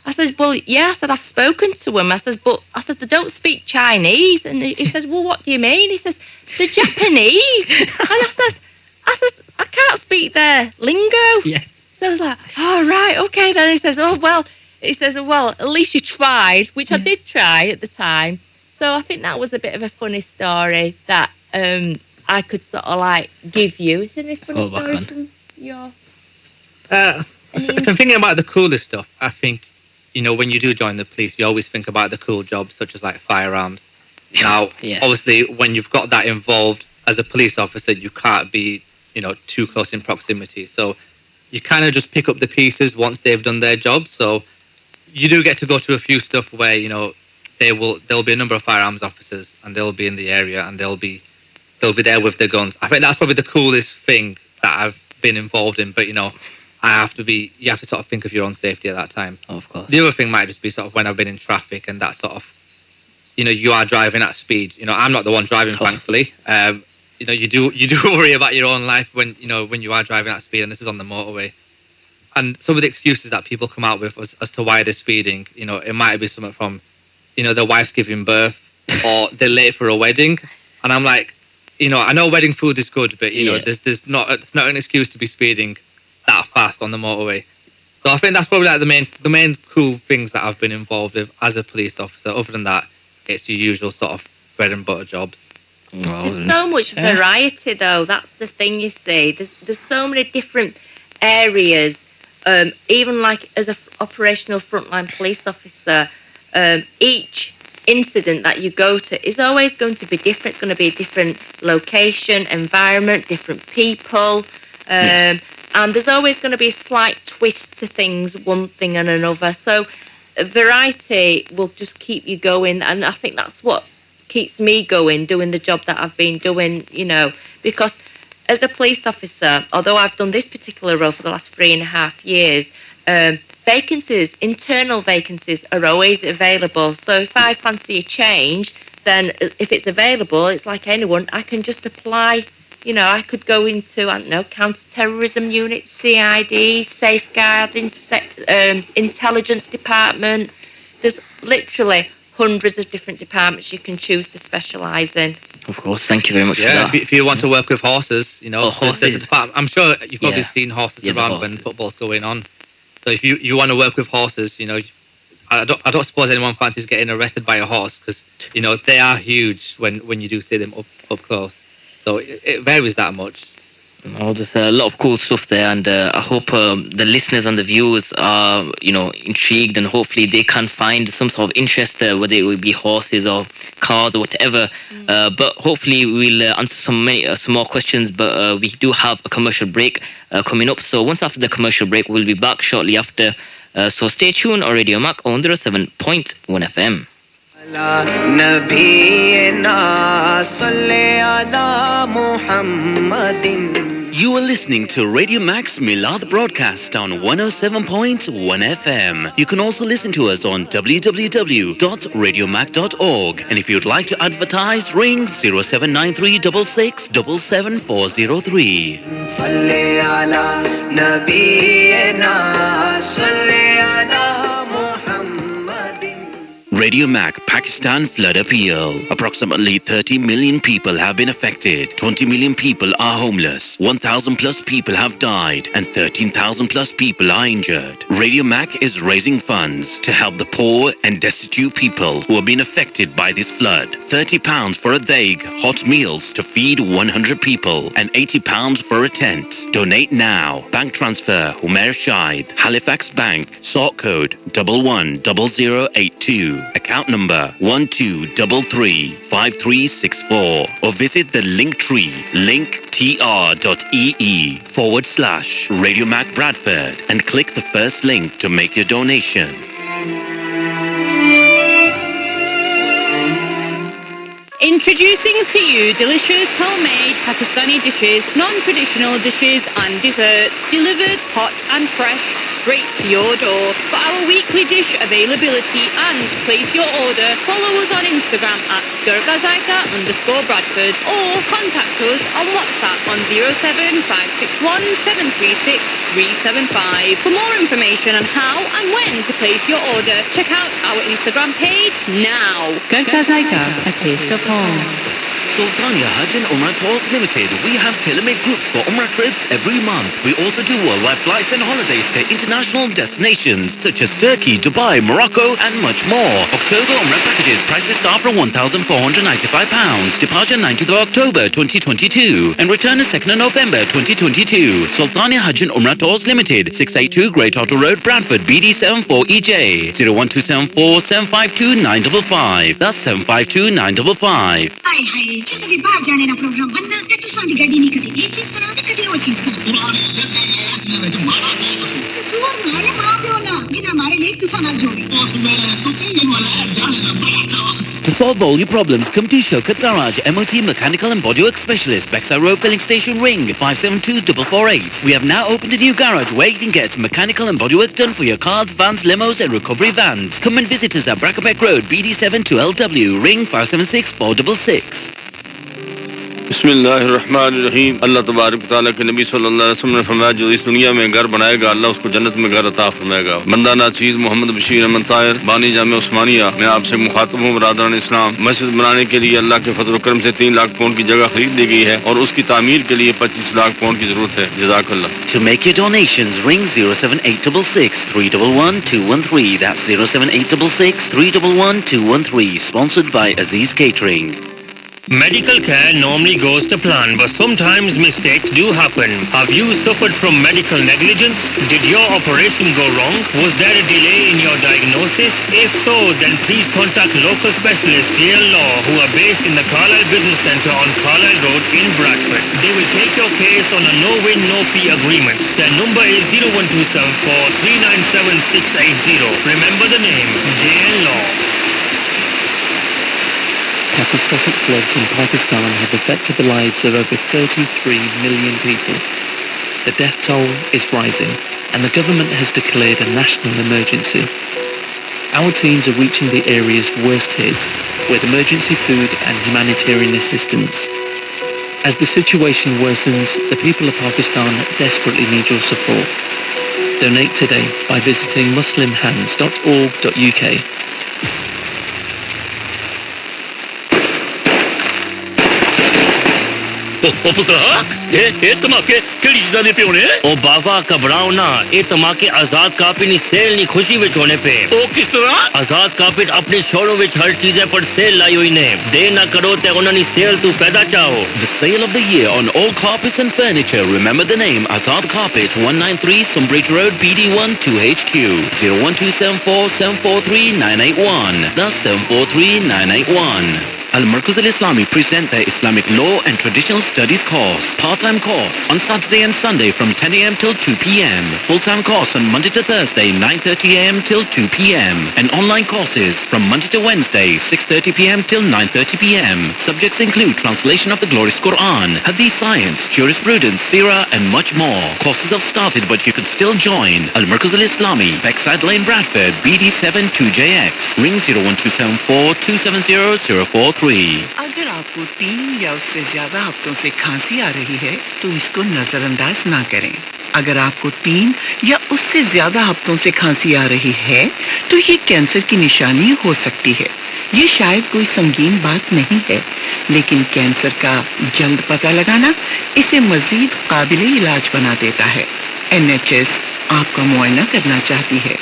S2: I said, "Well, yeah." I said, "I've spoken to them." I said, "But," I said, "they don't speak Chinese." And he says, "Well, what do you mean?" He says, "They're Japanese." And I said, "I can't speak their lingo."
S1: Yeah.
S2: So I was like, "Oh, right, okay then." He says, "Well, at least you tried," which I did try at the time. So I think that was a bit of a funny story that I could sort of give you. Is there any funny stories from your...
S3: If I'm thinking about the coolest stuff, I think, when you do join the police, you always think about the cool jobs, such as firearms. Now, obviously, when you've got that involved as a police officer, you can't be, too close in proximity. So you kind of just pick up the pieces once they've done their job. So you do get to go to a few stuff where, there'll be a number of firearms officers and they'll be in the area and they'll be there with their guns. I think that's probably the coolest thing that I've been involved in. But, you have to sort of think of your own safety at that time.
S1: Oh, of course.
S3: The other thing might just be sort of when I've been in traffic and that sort of, you are driving at speed. I'm not the one driving, thankfully. You do worry about your own life when you are driving at speed, and this is on the motorway. And some of the excuses that people come out with as to why they're speeding, it might be something from, their wife's giving birth or they're late for a wedding. And I'm like, I know wedding food is good, but it's not an excuse to be speeding that fast on the motorway. So I think that's probably the main cool things that I've been involved with as a police officer. Other than that, it's your usual sort of bread and butter jobs.
S2: There's so much variety, though. That's the thing, you see. There's so many different areas. Even as an operational frontline police officer, each incident that you go to is always going to be different. It's going to be a different location, environment, different people. And and there's always going to be a slight twist to things, one thing and another. So variety will just keep you going, and I think that's what keeps me going, doing the job that I've been doing, because as a police officer, although I've done this particular role for the last 3.5 years, vacancies, internal vacancies are always available. So if I fancy a change, then if it's available, it's like anyone, I can just apply. I could go into, counter-terrorism unit, CID, safeguarding, intelligence department. There's literally hundreds of different departments you can choose to specialise in.
S1: Of course, thank you very much for that.
S3: If you want to work with horses,
S1: horses.
S3: I'm sure you've probably seen horses around when football's going on. So if you want to work with horses, I don't suppose anyone fancies getting arrested by a horse, because they are huge when you do see them up close. So it varies that much.
S1: Well, there's a lot of cool stuff there, and I hope the listeners and the viewers are, intrigued, and hopefully they can find some sort of interest, whether it will be horses or cars or whatever. But hopefully we'll answer some more questions. But we do have a commercial break coming up. So once after the commercial break, we'll be back shortly after. So stay tuned on Radio Mac on 107.1 FM.
S4: You are listening to Radio Mac's Milaad broadcast on 107.1 FM. You can also listen to us on www.radiomac.org. And if you'd like to advertise, ring 079366 77403. Radio Mac Pakistan flood appeal. Approximately 30 million people have been affected. 20 million people are homeless. 1,000 plus people have died, and 13,000 plus people are injured. Radio Mac is raising funds to help the poor and destitute people who have been affected by this flood. £30 for a daig, hot meals to feed 100 people, and £80 for a tent. Donate now. Bank transfer Mr Shahid, Halifax Bank, sort code 110082. Account number 12335364, or visit the link tree linktr.ee/Radio Mac Bradford and click the first link to make your donation.
S5: Introducing to you delicious homemade Pakistani dishes, non-traditional dishes and desserts delivered hot and fresh straight to your door. For our weekly dish availability and to place your order, follow us on Instagram at @YORKSHIRE_Bradford or contact us on WhatsApp on 07561 736 375. For more information on how and when to place your order, check out our Instagram page now.
S15: A taste of home.
S4: Sultania Hajj and Umrah Tours Limited. We have tailor-made groups for Umrah trips every month. We also do worldwide flights and holidays to international destinations such as Turkey, Dubai, Morocco, and much more. October Umrah packages prices start from £1,495. Departure 19th of October 2022 and return is 2nd of November 2022. Sultania Hajj and Umrah Tours Limited, 682 Great Auto Road, Bradford, BD74EJ, 01274 752 955. That's 752 955.
S16: जिंदगी बाहर जाने ना programme बनना ते तुसां दी गड्डी नहीं कदी ये चीज करा कदी वो चीज करा पुराने लेते इसने विच माड़ा की कसूर मारे मां प्यो ना जिन्हां मारे लेक तुसां नाल जोड़ी उसमें तू कहीं वाला जाने ना बड़ा जवाब.
S4: To solve all your problems, come to Shaukat Garage, MOT Mechanical and Bodywork Specialist, Bexar Road Filling Station Ring, 572448. We have now opened a new garage where you can get mechanical and bodywork done for your cars, vans, limos and recovery vans. Come and visit us at Brackenbeck Road, BD7 2LW, Ring 576 466.
S17: बिस्मिल्लाहिर्रहमानिर्रहीम. अल्लाह तबारक व तआला के नबी सल्लल्लाहु अलैहि वसल्लम ने फरमाया जो इस दुनिया में घर बनाएगा अल्लाह उसको जन्नत में घर अता फरमाएगा. बंदा नाचीज मोहम्मद बशीर अहमद ताहिर बानी जामे उस्मानिया मैं आपसे मुखातब हूँ. बरादरान इस्लाम, मस्जिद बनाने के लिए अल्लाह के फजल करम से 3 लाख पाउंड की जगह खरीद ली गई है और उसकी तामीर के लिए 25 लाख पाउंड की जरूरत है. जज़ाकल्लाह.
S4: To make your donations, ring 07866 311 213. That's 07866 311 213. Sponsored by Aziz Catering.
S6: Medical care normally goes to plan, but sometimes mistakes do happen. Have you suffered from medical negligence? Did your operation go wrong? Was there a delay in your diagnosis? If so, then please contact local specialists JL Law, who are based in the Carlisle Business Centre on Carlisle Road in Bradford. They will take your case on a no-win, no-fee agreement. Their number is 01274 397 680. Remember the name, JL Law.
S18: Catastrophic floods in Pakistan have affected the lives of over 33 million people. The death toll is rising, and the government has declared a national emergency. Our teams are reaching the areas worst hit with emergency food and humanitarian assistance. As the situation worsens, the people of Pakistan desperately need your support. Donate today by visiting muslimhands.org.uk.
S19: ओ पुत्रा ये धमाके केड़ी चीज़ां दे पे होने
S6: ओ बाबा घबराओ ना ये धमाके आजाद कार्पेट नी सेल नी खुशी विच होने पे
S19: ओ किस तरह
S6: आजाद कार्पेट अपने शोरूम विच हर चीज़ पर सेल लाई हुई ने देर ना करो ते उन्हां नी सेल तू पैदा चाहो
S4: The sale of the year on all carpets and furniture. Remember the name Azad Carpet, 193 Sunbridge Road, BD1 2HQ, 01274 743 981. That's 743 981. Al-Markaz Al-Islami present their Islamic Law and Traditional Studies course. Part-time course on Saturday and Sunday from 10 a.m. till 2 p.m. Full-time course on Monday to Thursday, 9:30 a.m. till 2 p.m. And online courses from Monday to Wednesday, 6:30 p.m. till 9:30 p.m. Subjects include translation of the glorious Quran, Hadith science, jurisprudence, Sirah, and much more. Courses have started, but you can still join. Al-Markaz Al-Islami, Beckside Lane, Bradford, BD7 2JX. Ring 01274 270 043.
S11: अगर आपको 3 या उससे ज्यादा हफ्तों से खांसी आ रही है तो इसको नजरअंदाज ना करें। अगर आपको 3 या उससे ज्यादा हफ्तों से खांसी आ रही है तो ये कैंसर की निशानी हो सकती है। ये शायद कोई संगीन बात नहीं है, लेकिन कैंसर का जल्द पता लगाना इसे मजीद काबिले इलाज बना देता है। NHS आपका मुआयना करना चाहती है।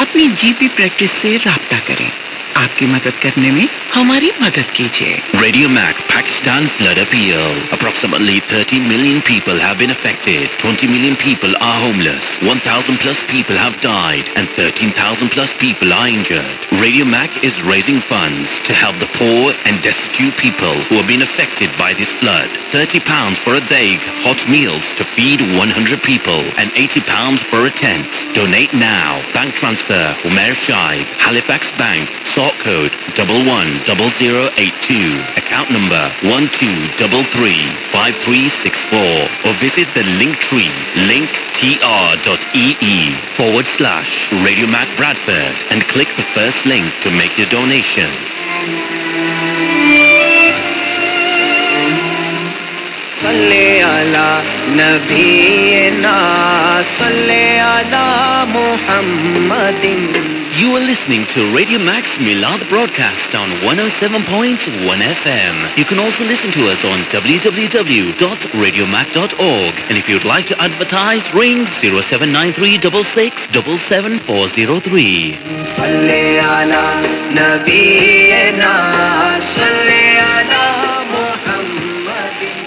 S11: अपनी जीपी प्रैक्टिस से राब्ता करें। आपकी मदद करने में हमारी मदद कीजिए।
S4: RadioMac Pakistan flood appeal. Approximately 30 million people have been affected. 20 million people are homeless. 1,000 plus people have died and 13,000 plus people are injured. RadioMac is raising funds to help the poor and destitute people who have been affected by this flood. £30 for a day, hot meals to feed 100 people and £80 for a tent. Donate now. Bank transfer Umair Shaib, Halifax Bank, sort code 110082, account number 12335364, or visit the link tree linktr.ee/RadioMac Bradford and click the first link to make your donation.
S12: Salli ala nabiyyina, salli ala Muhammadin.
S4: You are listening to Radio Mac's Milaad broadcast on 107.1 FM. You can also listen to us on www.radiomac.org. And if you'd like to advertise, ring 079366777403.
S12: Salli ala nabiyyina, salli ala Muhammadin.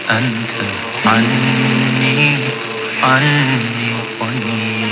S20: أنت عني عني قريب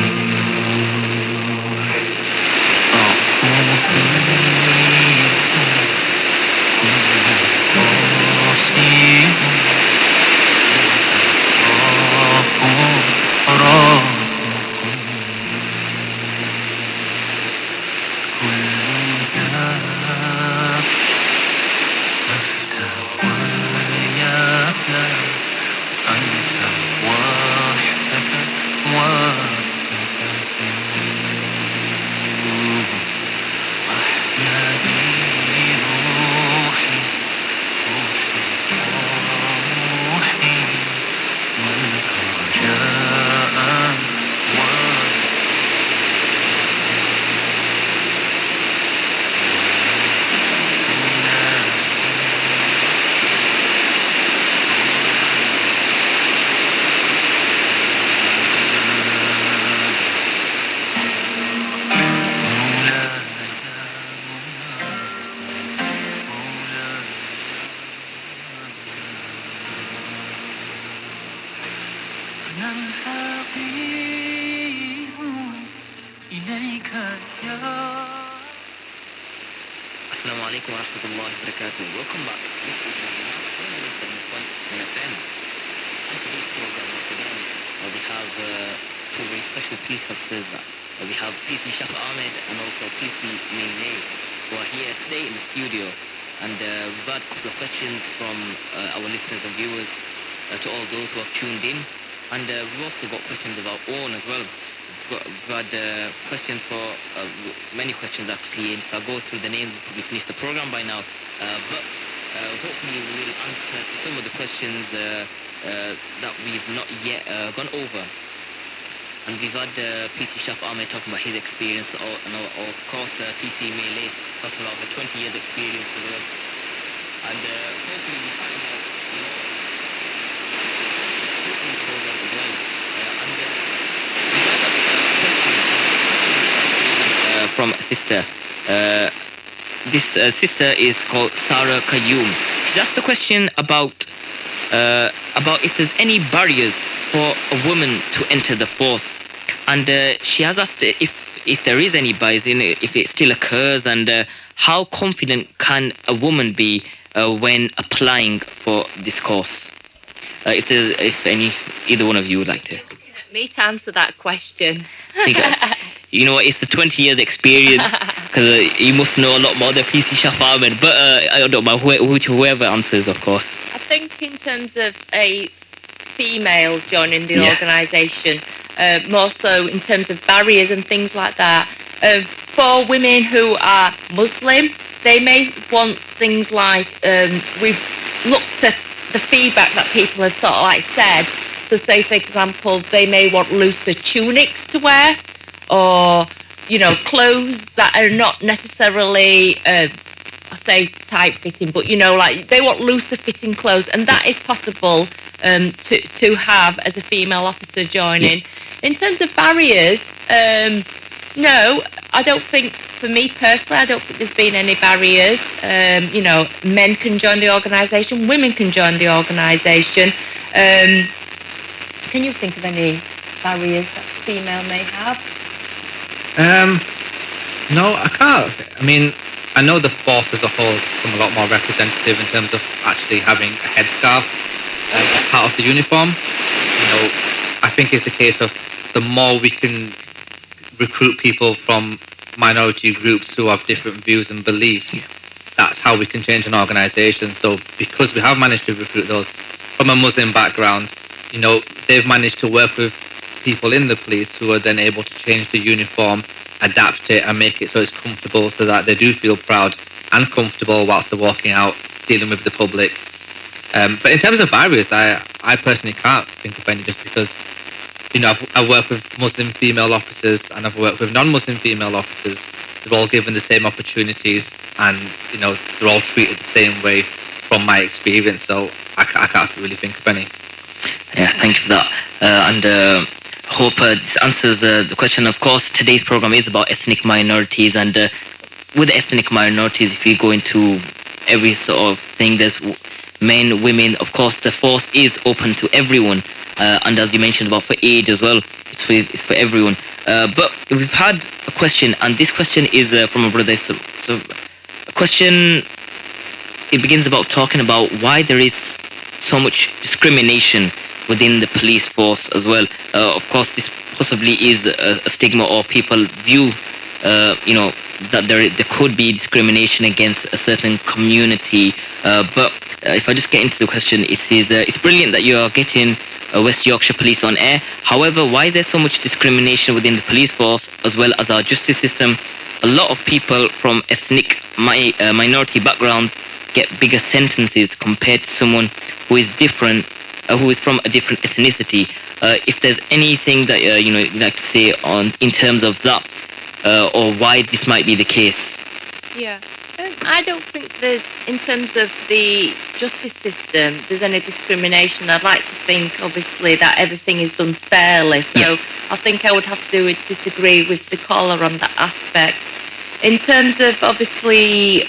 S1: alaikum wa rahmatullahi wa barakatuh. Welcome back. This is Radio FM. On today's program, once again, we have two very special police officers. We have PC Shah Ahmed and also PC Ming who are here today in the studio. And we've had a couple of questions from our listeners and viewers to all those who have tuned in. And we've also got questions of our own as well. We've had questions for many questions actually. And if I go through the names, we'll probably finish the program by now. But hopefully we will answer to some of the questions that we've not yet gone over. And we've had PC Shaf Ahmed talking about his experience, and of course PC Melee talking about her 20 years experience as well. And hopefully we find out more in the program as well. And we got a question from a sister. This sister is called Sarah Kayoum. She's asked a question about if there's any barriers for a woman to enter the force, and she has asked if there is any bias in it, if it still occurs, and how confident can a woman be when applying for this course? If either one of you would like to.
S2: Me to answer that question.
S1: You know what, it's the 20 years experience, because you must know a lot more than PC Shaf Ahmed, but I don't know, whoever answers, of course.
S2: I think in terms of a female joining the organisation, more so in terms of barriers and things like that. For women who are Muslim, they may want things like, we've looked at the feedback that people have sort of like said. So say, for example, they may want looser tunics to wear, or, you know, clothes that are not necessarily, I say tight-fitting, but, you know, like they want looser fitting clothes, and that is possible to have as a female officer joining. In terms of barriers, no, I don't think, for me personally, I don't think there's been any barriers. You know, men can join the organisation, women can join the organisation. Can you think of any barriers that female may have?
S3: No, I can't. I mean, I know the force as a whole has become a lot more representative in terms of actually having a headscarf as part of the uniform. You know, I think it's a case of the more we can recruit people from minority groups who have different views and beliefs, that's how we can change an organisation. So because we have managed to recruit those from a Muslim background, you know, they've managed to work with people in the police who are then able to change the uniform, adapt it and make it so it's comfortable, so that they do feel proud and comfortable whilst they're walking out dealing with the public. But in terms of barriers, I personally can't think of any, just because, you know, I've worked with Muslim female officers and I've worked with non-Muslim female officers. They're all given the same opportunities, and, you know, they're all treated the same way from my experience, so I can't really think of any.
S1: Yeah, thank you for that. And hope this answers the question. Of course, today's program is about ethnic minorities, and with ethnic minorities, if you go into every sort of thing, there's men, women. Of course, the force is open to everyone, and as you mentioned about for age as well, it's for everyone. But we've had a question, and this question is from a brother. So a question, it begins about talking about why there is so much discrimination within the police force as well. Of course, this possibly is a stigma, or people view, you know, that there could be discrimination against a certain community. But if I just get into the question, it says, it's brilliant that you are getting West Yorkshire Police on air. However, why is there so much discrimination within the police force as well as our justice system? A lot of people from ethnic minority backgrounds get bigger sentences compared to someone who is different, who is from a different ethnicity. If there's anything that you know, you'd like to say on in terms of that, or why this might be the case?
S2: Yeah, I don't think there's, in terms of the justice system, there's any discrimination. I'd like to think, obviously, that everything is done fairly. So I think I would have to disagree with the caller on that aspect. In terms of, obviously,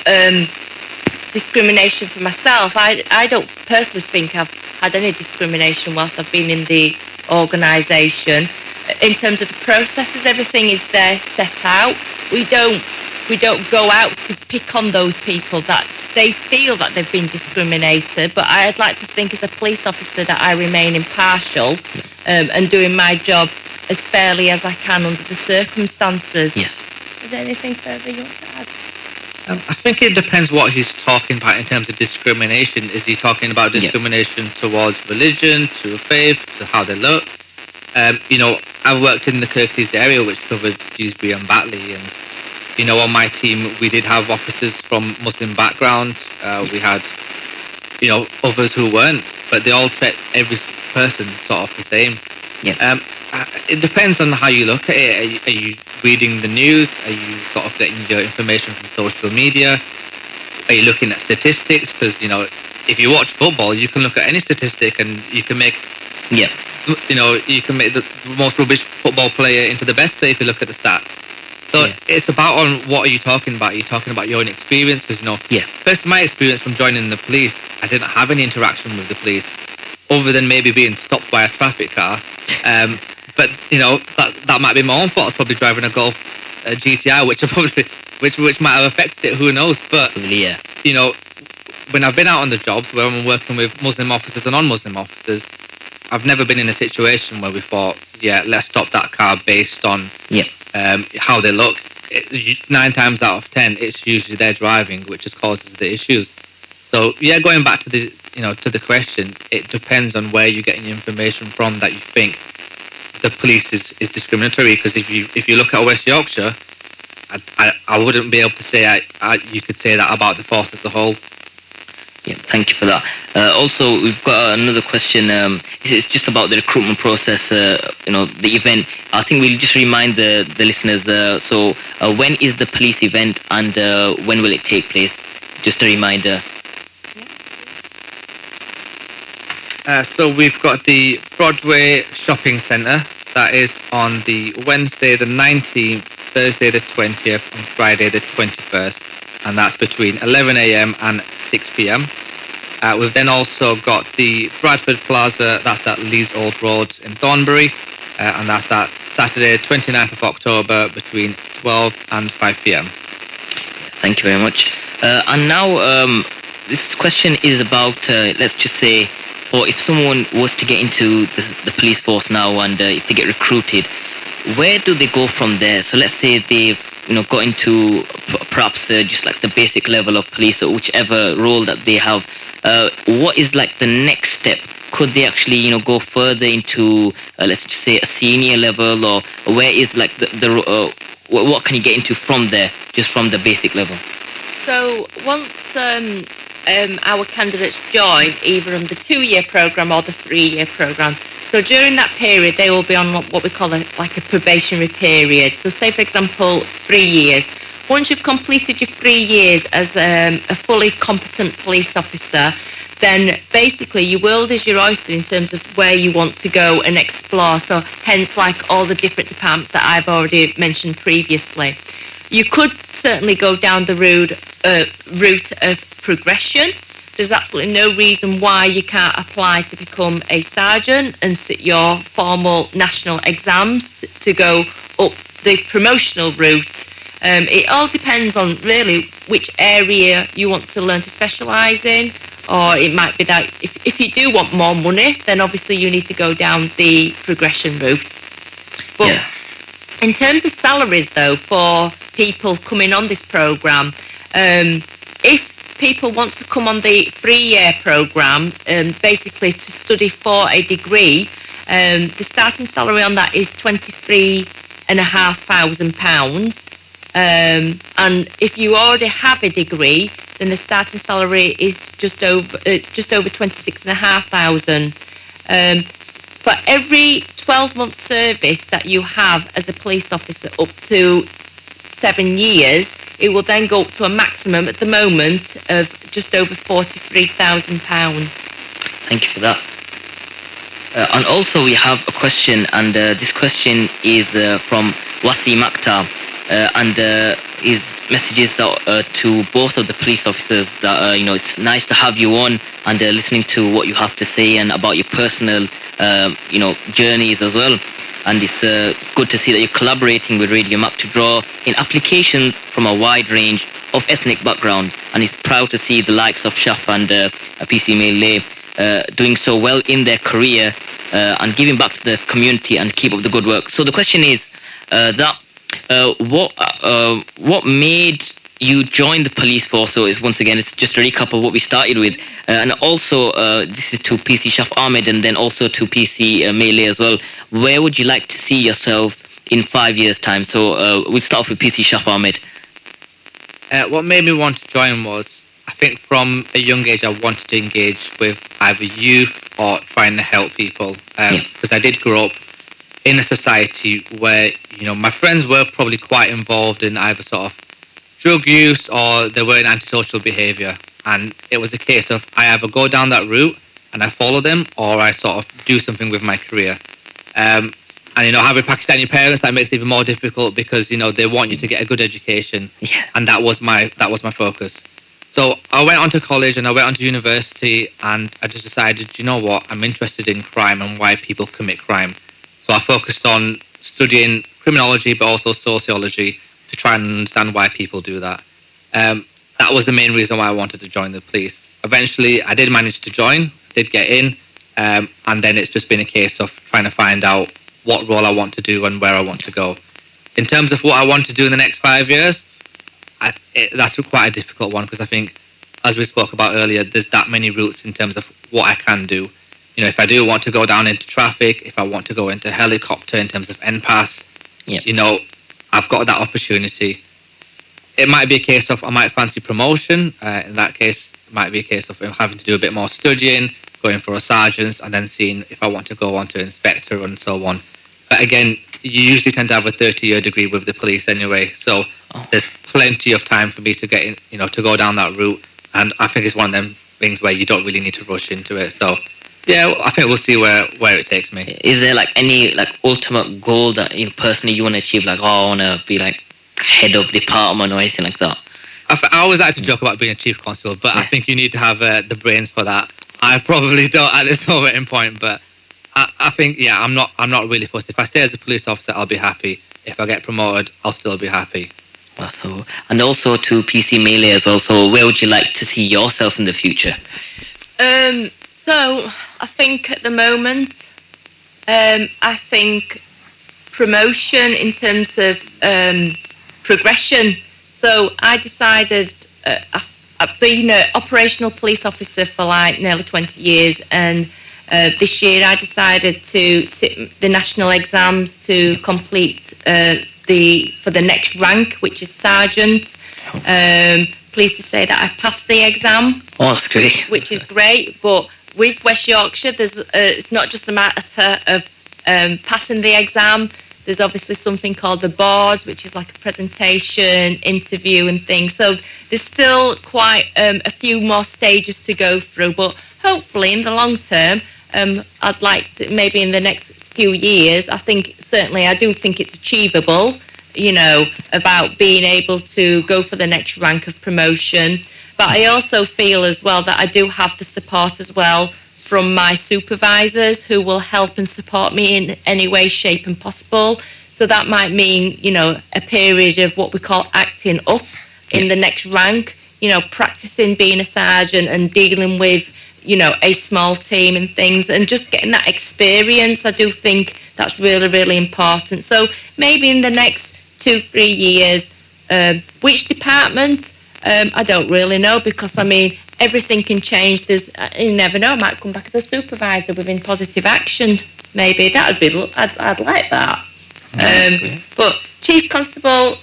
S2: discrimination for myself, I don't personally think I've had any discrimination whilst I've been in the organisation. In terms of the processes, everything is there set out. We don't we don't go out to pick on those people that they feel that they've been discriminated. But I'd like to think as a police officer that I remain impartial and doing my job as fairly as I can under the circumstances.
S1: Yes.
S2: Is there anything further you want to add?
S3: I think it depends what he's talking about in terms of discrimination. Is he talking about discrimination towards religion, to faith, to how they look? I worked in the Kirklees area, which covered Dewsbury and Batley, and on my team we did have officers from Muslim background. We had others who weren't, but they all treat every person sort of the same.
S1: Yeah.
S3: It depends on how you look at it. Are you reading the news? Are you sort of getting your information from social media? Are you looking at statistics? Because if you watch football, you can look at any statistic and you can make you can make the most rubbish football player into the best player if you look at the stats. So it's about on what are you talking about? Are you talking about your own experience? Because first my experience from joining the police, I didn't have any interaction with the police other than maybe being stopped by a traffic car. But that might be my own fault. I was probably driving a Golf GTI, which might have affected it. Who knows? But when I've been out on the jobs where I'm working with Muslim officers and non-Muslim officers, I've never been in a situation where we thought, let's stop that car based on how they look. 9 times out of 10, it's usually their driving which just causes the issues. So going back to the to the question, it depends on where you're getting your information from that you think the police is discriminatory. Because if you look at West Yorkshire, I wouldn't be able to say you could say that about the force as a whole.
S1: Yeah, thank you for that. Also, we've got another question. It's just about the recruitment process. The event. I think we'll just remind the listeners. So, when is the police event and when will it take place? Just a reminder.
S3: So we've got the Broadway Shopping Centre. That is on the Wednesday the 19th, Thursday the 20th and Friday the 21st. And that's between 11 a.m. and 6 p.m. We've then also got the Bradford Plaza. That's at Leeds Old Road in Thornbury. And that's at Saturday 29th of October between 12 and 5 p.m.
S1: Thank you very much. And now this question is about, let's just say, or if someone was to get into the police force now and if they get recruited, where do they go from there? So let's say they've got into perhaps just like the basic level of police or whichever role that they have. What is like the next step? Could they actually go further into let's just say a senior level, or where is like the what can you get into from there, just from the basic level?
S2: So once our candidates join either on the 2-year programme or the 3-year programme. So during that period, they will be on what we call a probationary period. So say, for example, 3 years. Once you've completed your 3 years as a fully competent police officer, then basically your world is your oyster in terms of where you want to go and explore. So hence like all the different departments that I've already mentioned previously. You could certainly go down the route of progression. There's absolutely no reason why you can't apply to become a sergeant and sit your formal national exams to go up the promotional route. It all depends on really which area you want to learn to specialise in, or it might be that if you do want more money, then obviously you need to go down the progression route. But in terms of salaries though, for people coming on this programme, if people want to come on the 3-year programme, basically to study for a degree, the starting salary on that is £23,500. And if you already have a degree, then the starting salary is just over 26,500. For every 12-month service that you have as a police officer up to 7 years, it will then go up to a maximum at the moment of just over £43,000.
S1: Thank you for that. And also we have a question, and this question is from Wasim Akhtar, and his message is that to both of the police officers that it's nice to have you on and listening to what you have to say and about your personal journeys as well. and it's good to see that you're collaborating with Radio Mac to draw in applications from a wide range of ethnic background, and he's proud to see the likes of Shaf and PC Melee doing so well in their career and giving back to the community and keep up the good work. So the question is what made you join the police force? So it's once again, it's just a recap of what we started with, and also this is to PC Shaf Ahmed and then also to PC Melee as well. Where would you like to see yourselves in 5 years' time? So we'll start off with PC Shaf Ahmed.
S3: What made me want to join was, I think from a young age I wanted to engage with either youth or trying to help people, because I did grow up in a society where, you know, my friends were probably quite involved in either sort of drug use or they were in antisocial behaviour, and it was a case of I either go down that route and I follow them, or I sort of do something with my career. And you know, having Pakistani parents, that makes it even more difficult because, you know, they want you to get a good education, and that was my focus. So I went on to college and I went on to university, and I just decided, you know what, I'm interested in crime and why people commit crime. So I focused on studying criminology but also sociology to try and understand why people do that. That was the main reason why I wanted to join the police. Eventually, I did manage to join, did get in, and then it's just been a case of trying to find out what role I want to do and where I want to go. In terms of what I want to do in the next 5 years, that's quite a difficult one, because I think, as we spoke about earlier, there's that many routes in terms of what I can do. You know, if I do want to go down into traffic, if I want to go into helicopter in terms of NPAS, you know, I've got that opportunity. It might be a case of I might fancy promotion. In that case, it might be a case of having to do a bit more studying, going for a sergeant, and then seeing if I want to go on to inspector and so on. But again, you usually tend to have a 30-year degree with the police anyway, so there's plenty of time for me to get in, you know, to go down that route. And I think it's one of them things where you don't really need to rush into it. So yeah, I think we'll see where it takes me.
S1: Is there like any like ultimate goal that you personally you want to achieve? Like, oh, I want to be like head of department or anything like that?
S3: I always like to joke about being a chief constable, but I think you need to have the brains for that. I probably don't at this moment in point, but I think I'm not really fussed. If I stay as a police officer, I'll be happy. If I get promoted, I'll still be happy.
S1: So, and also to PC Melee as well. So where would you like to see yourself in the future?
S2: So I think at the moment, I think promotion in terms of progression. So I decided I've been an operational police officer for like nearly 20 years, and this year I decided to sit the national exams to complete for the next rank, which is sergeant. Pleased to say that I passed the exam.
S1: Oh, that's great.
S2: Which is great, but with West Yorkshire, there's it's not just a matter of passing the exam. There's obviously something called the boards, which is like a presentation, interview and things. So there's still quite a few more stages to go through, but hopefully in the long term, I'd like to, maybe in the next few years, I do think it's achievable, you know, about being able to go for the next rank of promotion. But I also feel as well that I do have the support as well from my supervisors, who will help and support me in any way, shape and possible. So that might mean, you know, a period of what we call acting up in the next rank, you know, practicing being a sergeant and dealing with, you know, a small team and things, and just getting that experience. I do think that's really, really important. So maybe in the next 2-3 years, which department, I don't really know, because I mean, everything can change. You never know, I might come back as a supervisor within positive action. Maybe I'd like that. But chief constable,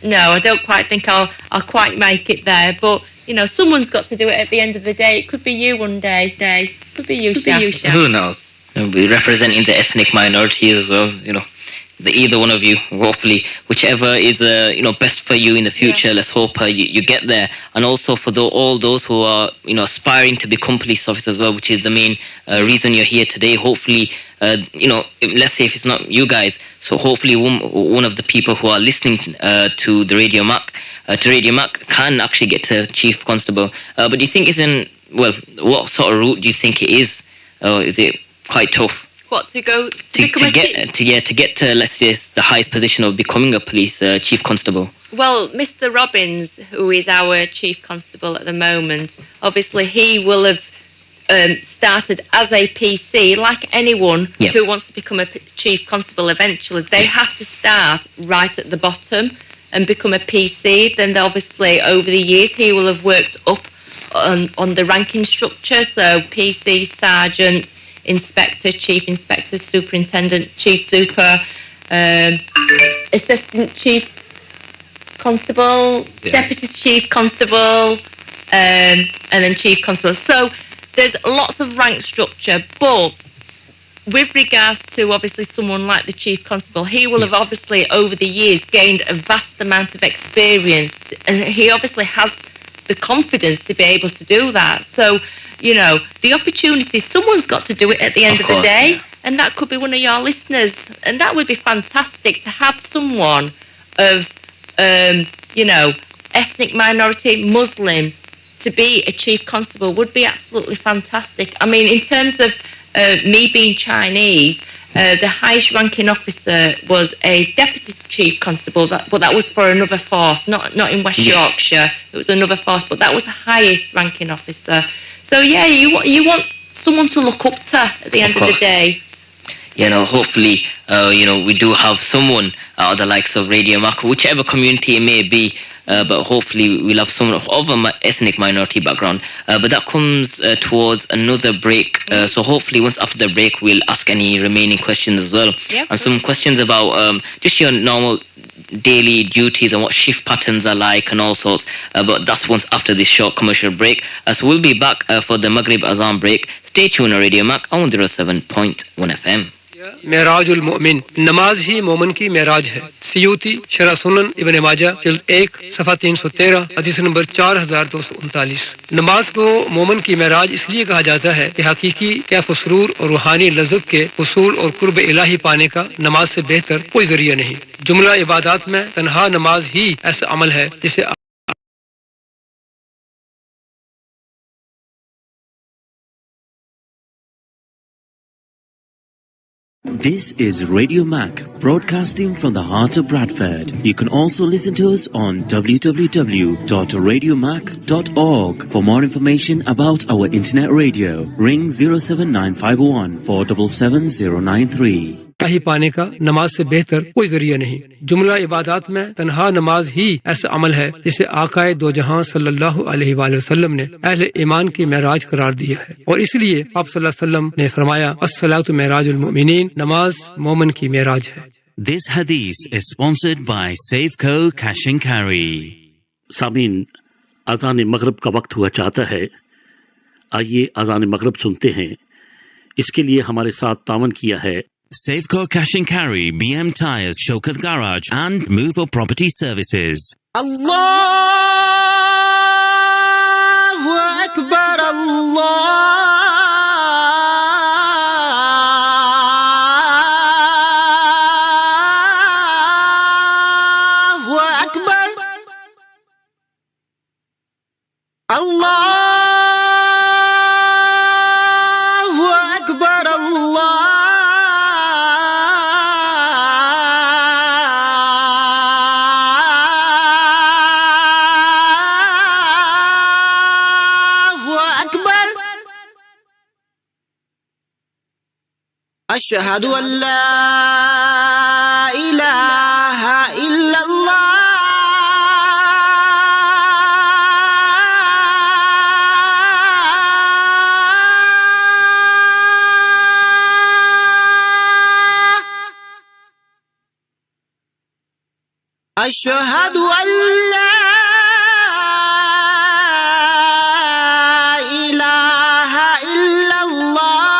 S2: no, I don't quite think I'll quite make it there. But you know, someone's got to do it at the end of the day. It could be you one day. Could be you, Shaf.
S3: Who knows?
S1: We're representing the ethnic minorities as well. You know, either one of you, hopefully, whichever is you know, best for you in the future. Yeah. Let's hope you get there. And also for all those who are, you know, aspiring to become police officers as well, which is the main reason you're here today. Hopefully, you know, let's say if it's not you guys, so hopefully one of the people who are listening to the Radio Mac, can actually get to chief constable. But do you think what sort of route do you think it is? Is it quite tough?
S2: What, to become a chief?
S1: To get to, let's say, the highest position of becoming a police chief constable?
S2: Well, Mr. Robbins, who is our chief constable at the moment, obviously he will have started as a PC, like anyone who wants to become a chief constable eventually. They have to start right at the bottom and become a PC. Then obviously over the years he will have worked up on the ranking structure, so PC, sergeant, inspector, chief inspector, superintendent, chief super, assistant chief constable, deputy chief constable, and then chief constable. So there's lots of rank structure, but with regards to obviously someone like the chief constable, he will have obviously over the years gained a vast amount of experience, and he obviously has the confidence to be able to do that. So, you know, the opportunity, someone's got to do it at the end of the day, and that could be one of your listeners, and that would be fantastic to have someone of, you know, ethnic minority, Muslim, to be a chief constable would be absolutely fantastic. I mean, in terms of me being Chinese, the highest ranking officer was a deputy chief constable, but that was for another force, not in West Yorkshire. It was another force, but that was the highest ranking officer. So yeah, you want someone to look up to at the end of the day.
S1: You know, hopefully, you know, we do have someone out of the likes of RadioMac, whichever community it may be, but hopefully we'll have someone of an ethnic minority background. But that comes towards another break. So hopefully once after the break, we'll ask any remaining questions as well.
S2: Yeah,
S1: and some questions about just your normal daily duties and what shift patterns are like and all sorts. But that's once after this short commercial break. So we'll be back for the Maghrib Azan break. Stay tuned on Radio Mac on 107.1 FM.
S10: Merajul मोमिन, नमाज ही मोमन की मेराज है। सियूती शरह सुनन इब्न माजा जिल्द 1 सफ़ा 313 हदीस number 4239। नमाज को मोमन की मेराज इसलिए कहा जाता है कि हकीकी कैफ सुरूर और रूहानी लज़्ज़त के हुसूल और कुर्ब इलाही पाने का नमाज से बेहतर कोई ज़रिया नहीं। जुमला इबादत में तन्हा नमाज ही ऐसा अमल है जिसे
S21: This is Radio Mac, broadcasting from the heart of Bradford. You can also listen to us on www.radiomac.org. For more information about our internet radio, ring 07951 477093.
S10: ही पाने का नमाज से बेहतर कोई जरिया नहीं। जुमला इबादत में तन्हा नमाज ही ऐसा अमल है जिसे आकाए दो जहां सल्लल्लाहु अलैहि वसल्लम ने अहले ईमान की मेराज करार दिया है, और इसलिए आप सल्लल्लाहु अलैहि वसल्लम ने फरमाया अस्सलातु मेराजुल मुमिनीन, नमाज मोमिन की मेराज है।
S21: This hadith is sponsored by Safeco Cash and Carry.
S8: सामीन, अज़ान मगरिब का वक्त हुआ चाहता है। आइए अज़ान मगरिब सुनते हैं। इसके लिए हमारे साथ तावन किया है
S21: Safeco Cash and Carry, BM Tires, Showkat Garage and Mover Property Services.
S12: Allahu Akbar, Allahu Akbar, Allahu Akbar, Allah. أشهد أن لا إله إلا الله أشهد أن لا إله إلا الله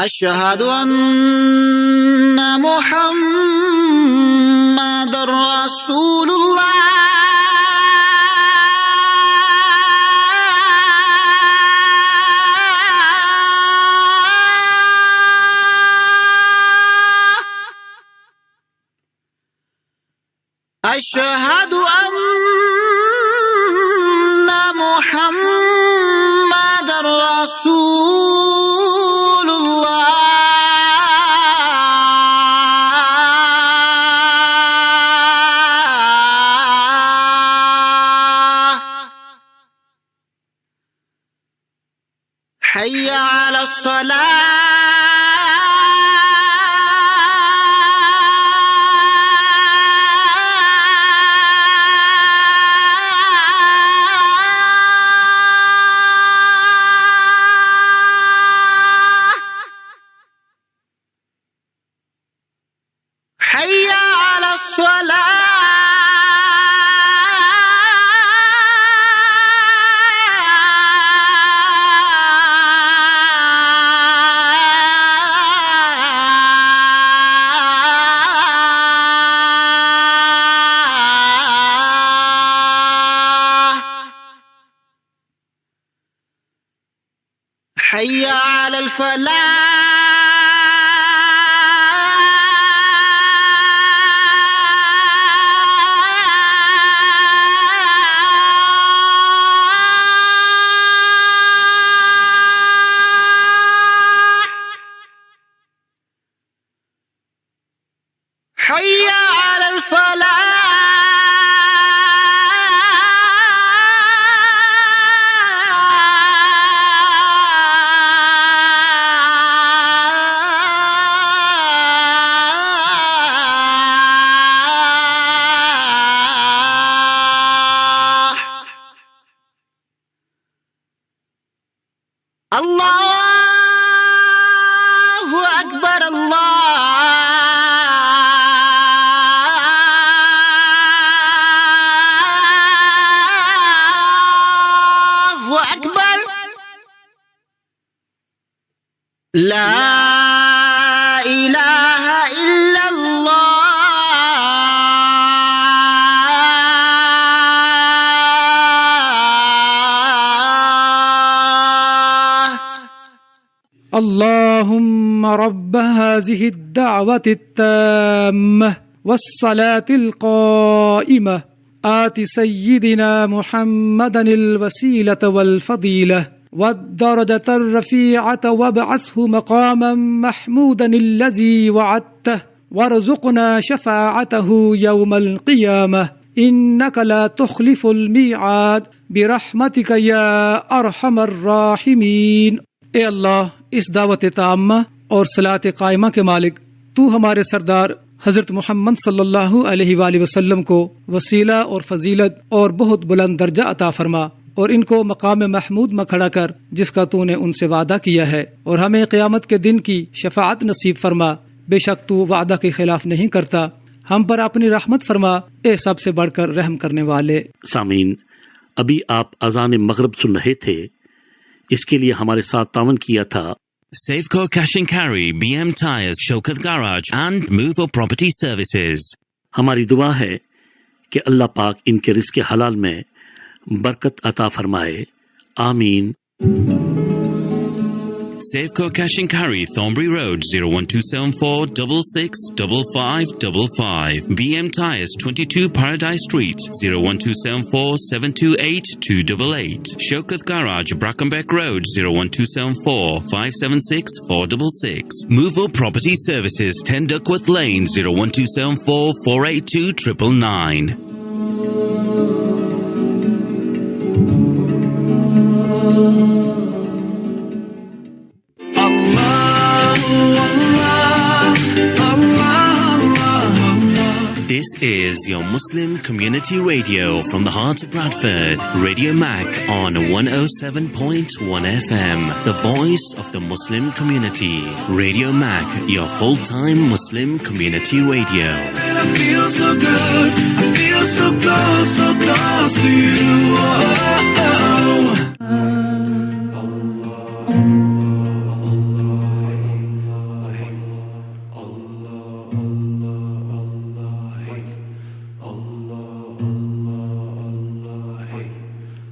S12: أشهد أن محمد رسول الله أشهد أن محمد رسول الله حي على الصلاة حي على الفلاح حي على الفلاح الله أكبر الله أكبر لا إله إلا
S7: اللهم رب هذه الدعوة التامة والصلاة القائمة آت سيدنا محمدا الوسيلة والفضيلة والدرجة الرفيعة وابعثه مقاما محمودا الذي وعدته وارزقنا شفاعته يوم القيامة إنك لا تخلف الميعاد برحمتك يا أرحم الراحمين. ए अल्लाह इस दावत ताम्मा और सलात कायमा के मालिक तू हमारे सरदार हजरत मोहम्मद सल्लल्लाहु अलैहि वसल्लम को वसीला और फजीलत और बहुत बुलंद दर्जा अता फरमा और इनको मकाम महमूद में खड़ा कर जिसका तूने उनसे वादा किया है और हमें क़यामत के दिन की शफाअत नसीब फरमा। बेशक तू वादा के खिलाफ नहीं करता। हम पर अपनी रहमत फरमा ए सबसे बढ़कर रहम करने वाले।
S8: सामीन, अभी आप अज़ान मगरिब सुन रहे थे। इसके लिए हमारे साथ तावन किया था
S21: Safeco Cash and Carry, BM Tires, Showkat Garage and Move Property Services.
S8: हमारी दुआ है कि अल्लाह पाक इनके रिज़्क़ हलाल में बरकत अता फरमाए। आमीन।
S21: Safeco Cash and Carry, Thornbury Road, 01274 665555. BM Tires, 22 Paradise Street, 01274 728 288. Showkat Garage, Brackenbeck Road, 01274 576 466. Movo Property Services, 10 Duckworth Lane, 01274 482 999. This is your Muslim Community Radio from the heart of Bradford, Radio Mac on 107.1 FM, the voice of the Muslim community. Radio Mac, your full-time Muslim community radio.
S22: I feel so good, I feel so close to you.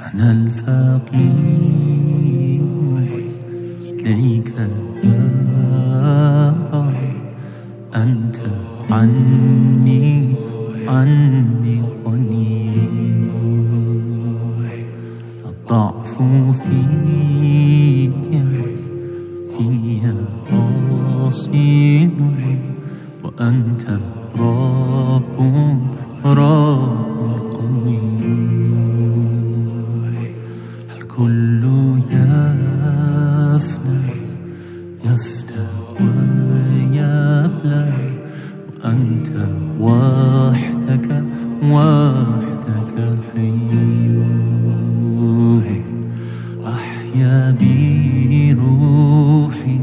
S20: أنا الفاطم إليك يا رب أنت عني الضعف فيها أصيل وأنت رب قوي الكل يفنى ويبلى وأنت وحدك حي أحيا بي روحي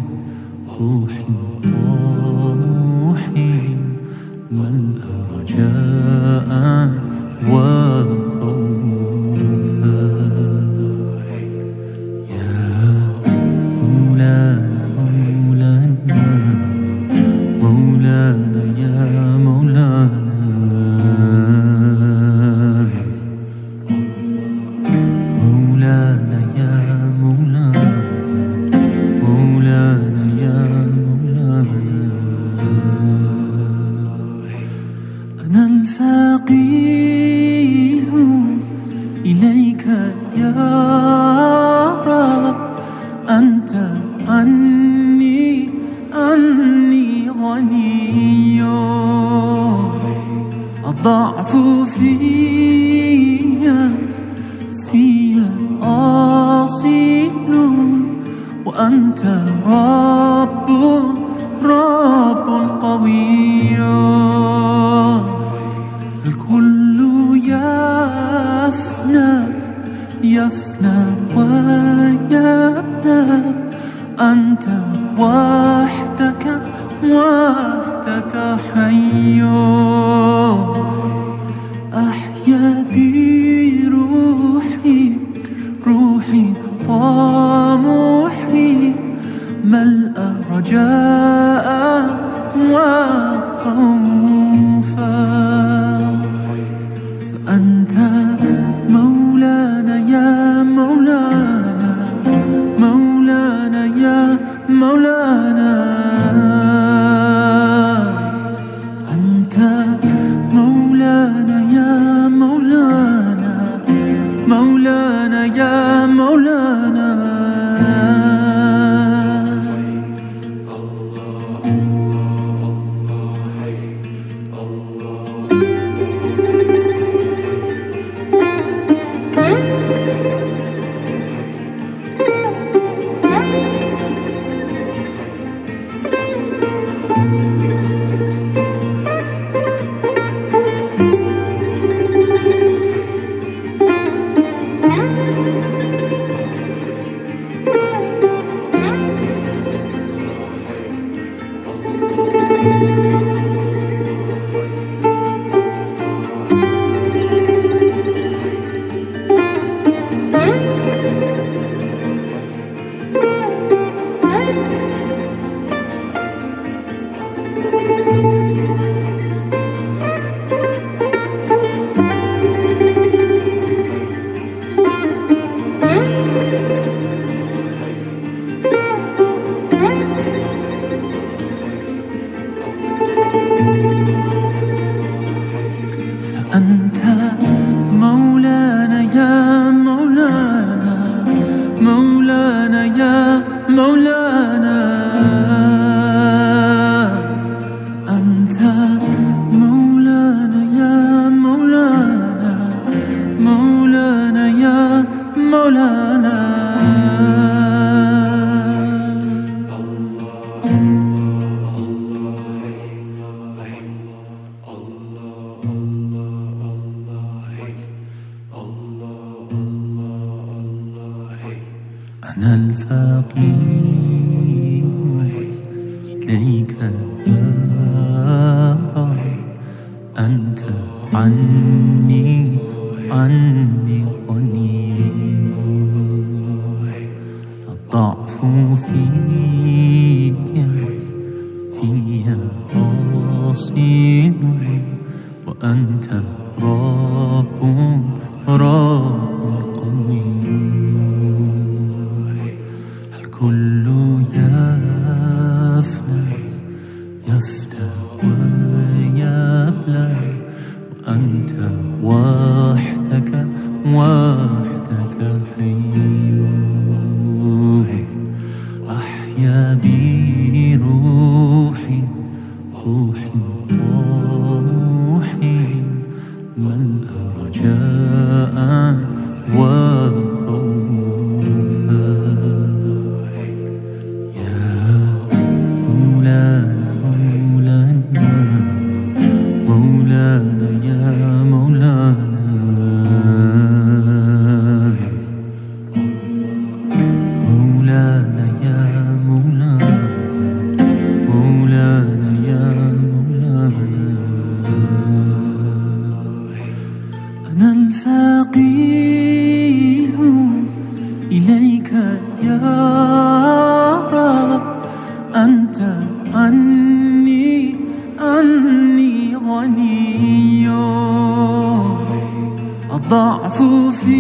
S20: ملء رجاء وخوفا يا مولانا يا مولانا يا مولانا يا مولانا أنا الفقير إليك يا رب أنت عني غني الضعف فيها أصيل وأنت رب قوي الكل يفنى ويبلى أنت وحدك حي أحيا بي روحي طموحي ملء رجاء وخوفا فأنت مولانا يا مولانا يا مولانا أنت مولانا يا مولانا يا مولانا وحدك حي رجاء وخوفا يا مولانا مولانا مولانا يا مولانا مولانا يا مولانا مولانا يا مولانا أنا الفقير إليك يا رب أنت عني غني الضعف في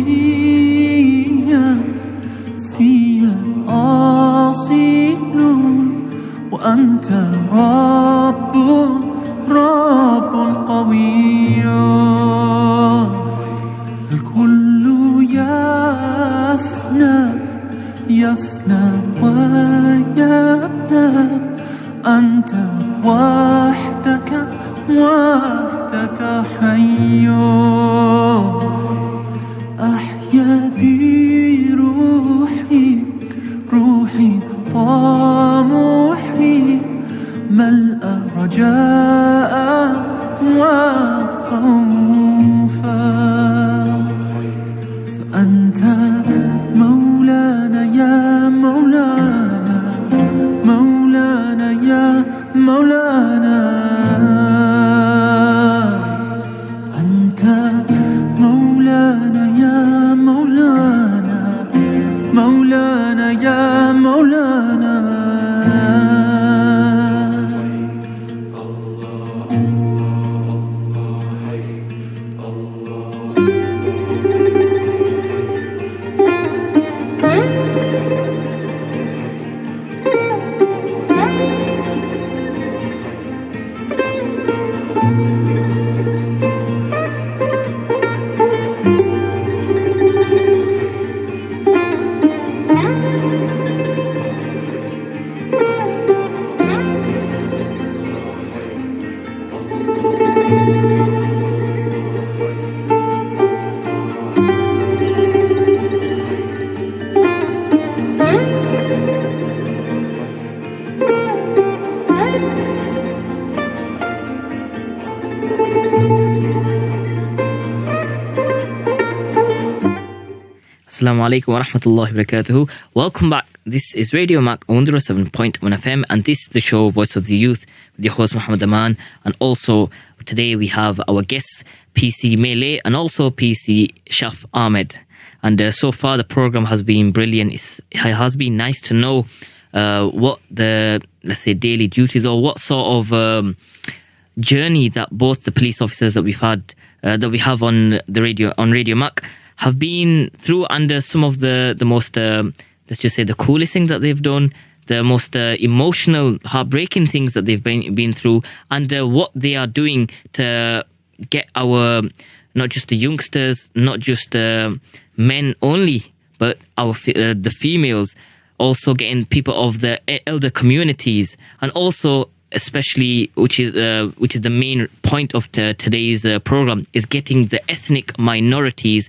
S20: أصيل وأنت رب قوي الكل يفنى ويبنى أنت وحدك حي أحيا بروحي طموحي ملء رجاء وخوفا فأنت مولانا يا مولانا مولانا يا مولانا أنت مولانا يا مولانا مولانا يا مولانا
S1: Assalamu alaikum wa rahmatullahi wa barakatuhu. Welcome back. This is Radio Mac 107.1 FM and this is the show Voice of the Youth with your host Muhammad Aman, and also today we have our guests PC Mele and also PC Shaf Ahmed. And so far the program has been brilliant. It has been nice to know what the, let's say, daily duties or what sort of journey that both the police officers that we've had that we have on the radio, on Radio Mac, have been through, under some of the most let's just say the coolest things that they've done, the most emotional, heartbreaking things that they've been through, and what they are doing to get our, not just the youngsters, not just men only, but our the females, also getting people of the elder communities, and also especially, which is the main point of today's program, is getting the ethnic minorities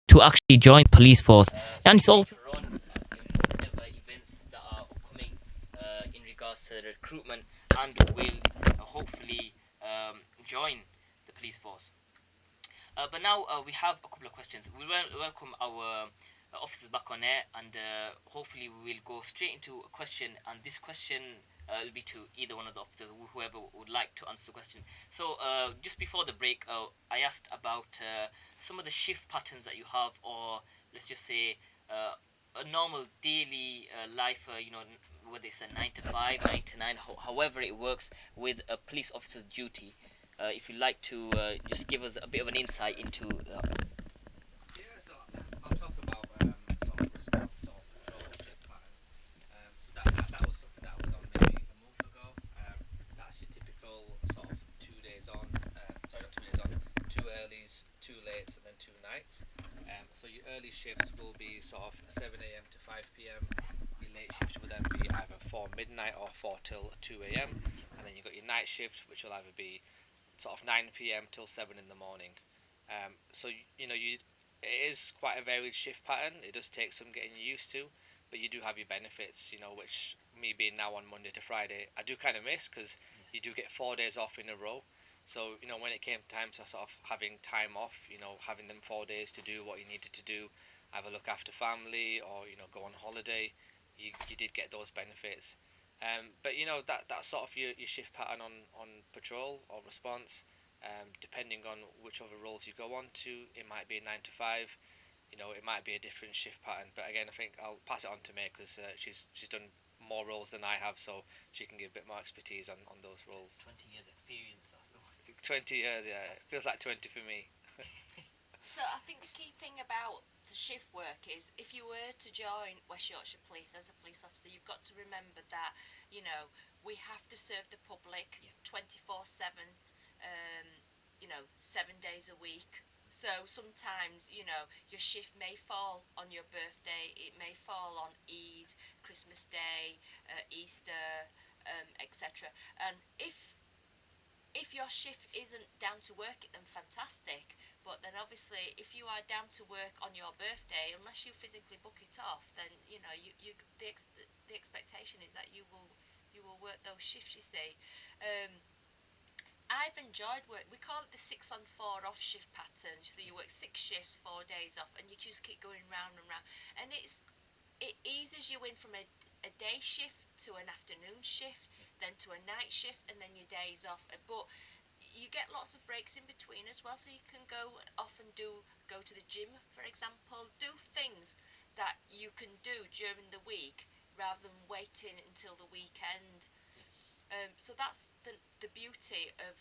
S1: to actually join police force. And it's also run whatever events that are upcoming in regards to recruitment, and will hopefully join the police force. But now we have a couple of questions. We welcome our officers back on air, and hopefully we will go straight into a question, and this question will be to either one of the officers, whoever would like to answer the question. So just before the break, I asked about some of the shift patterns that you have, or let's just say a normal daily life, whether it's a 9 to 5, 9 to 9, however it works with a police officer's duty. If you'd like to just give us a bit of an insight into that.
S3: Yeah, so I'll talk about sort of response or patrol shift pattern. So that was something that was on maybe a month ago. That's your typical sort of 2 days on, sorry, not 2 days on, 2 earlies, 2 lates, and then 2 nights. So your early shifts will be sort of 7 a.m. to 5 p.m. Your late shifts will then be either 4 midnight or 4 till 2 a.m. And then you've got your night shift, which will either be sort of 9 p.m. till 7 in the morning. So it is quite a varied shift pattern. It does take some getting used to, but you do have your benefits, which me being now on Monday to Friday, I do kind of miss, because you do get 4 days off in a row. So when it came time to sort of having time off, having them 4 days to do what you needed to do, either look after family or go on holiday, you did get those benefits. But that sort of your shift pattern on patrol or response, depending on which other roles you go on to, it might be a 9 to 5. It might be a different shift pattern. But again, I think I'll pass it on to May, because she's done more roles than I have, so she can give a bit more expertise on those roles.
S9: 20 years experience, that's the one.
S3: 20 years, yeah. It feels like 20 for me.
S2: So I think the key thing about the shift work is, if you were to join West Yorkshire Police as a police officer, you've got to remember that, we have to serve the public 24/7, 7 days a week. So sometimes, your shift may fall on your birthday, it may fall on Eid, Christmas Day, Easter, etc. And if your shift isn't down to work, then fantastic. But then obviously, if you are down to work on your birthday, unless you physically book it off, then the expectation is that you will work those shifts. You see. I've enjoyed work. We call it the 6 on 4 off shift pattern. So you work 6 shifts, 4 days off, and you just keep going round and round. And it eases you in from a day shift to an afternoon shift, then to a night shift, and then your days off. But you get lots of breaks in between as well, so you can go off and go to the gym, for example, do things that you can do during the week rather than waiting until the weekend. So that's the beauty of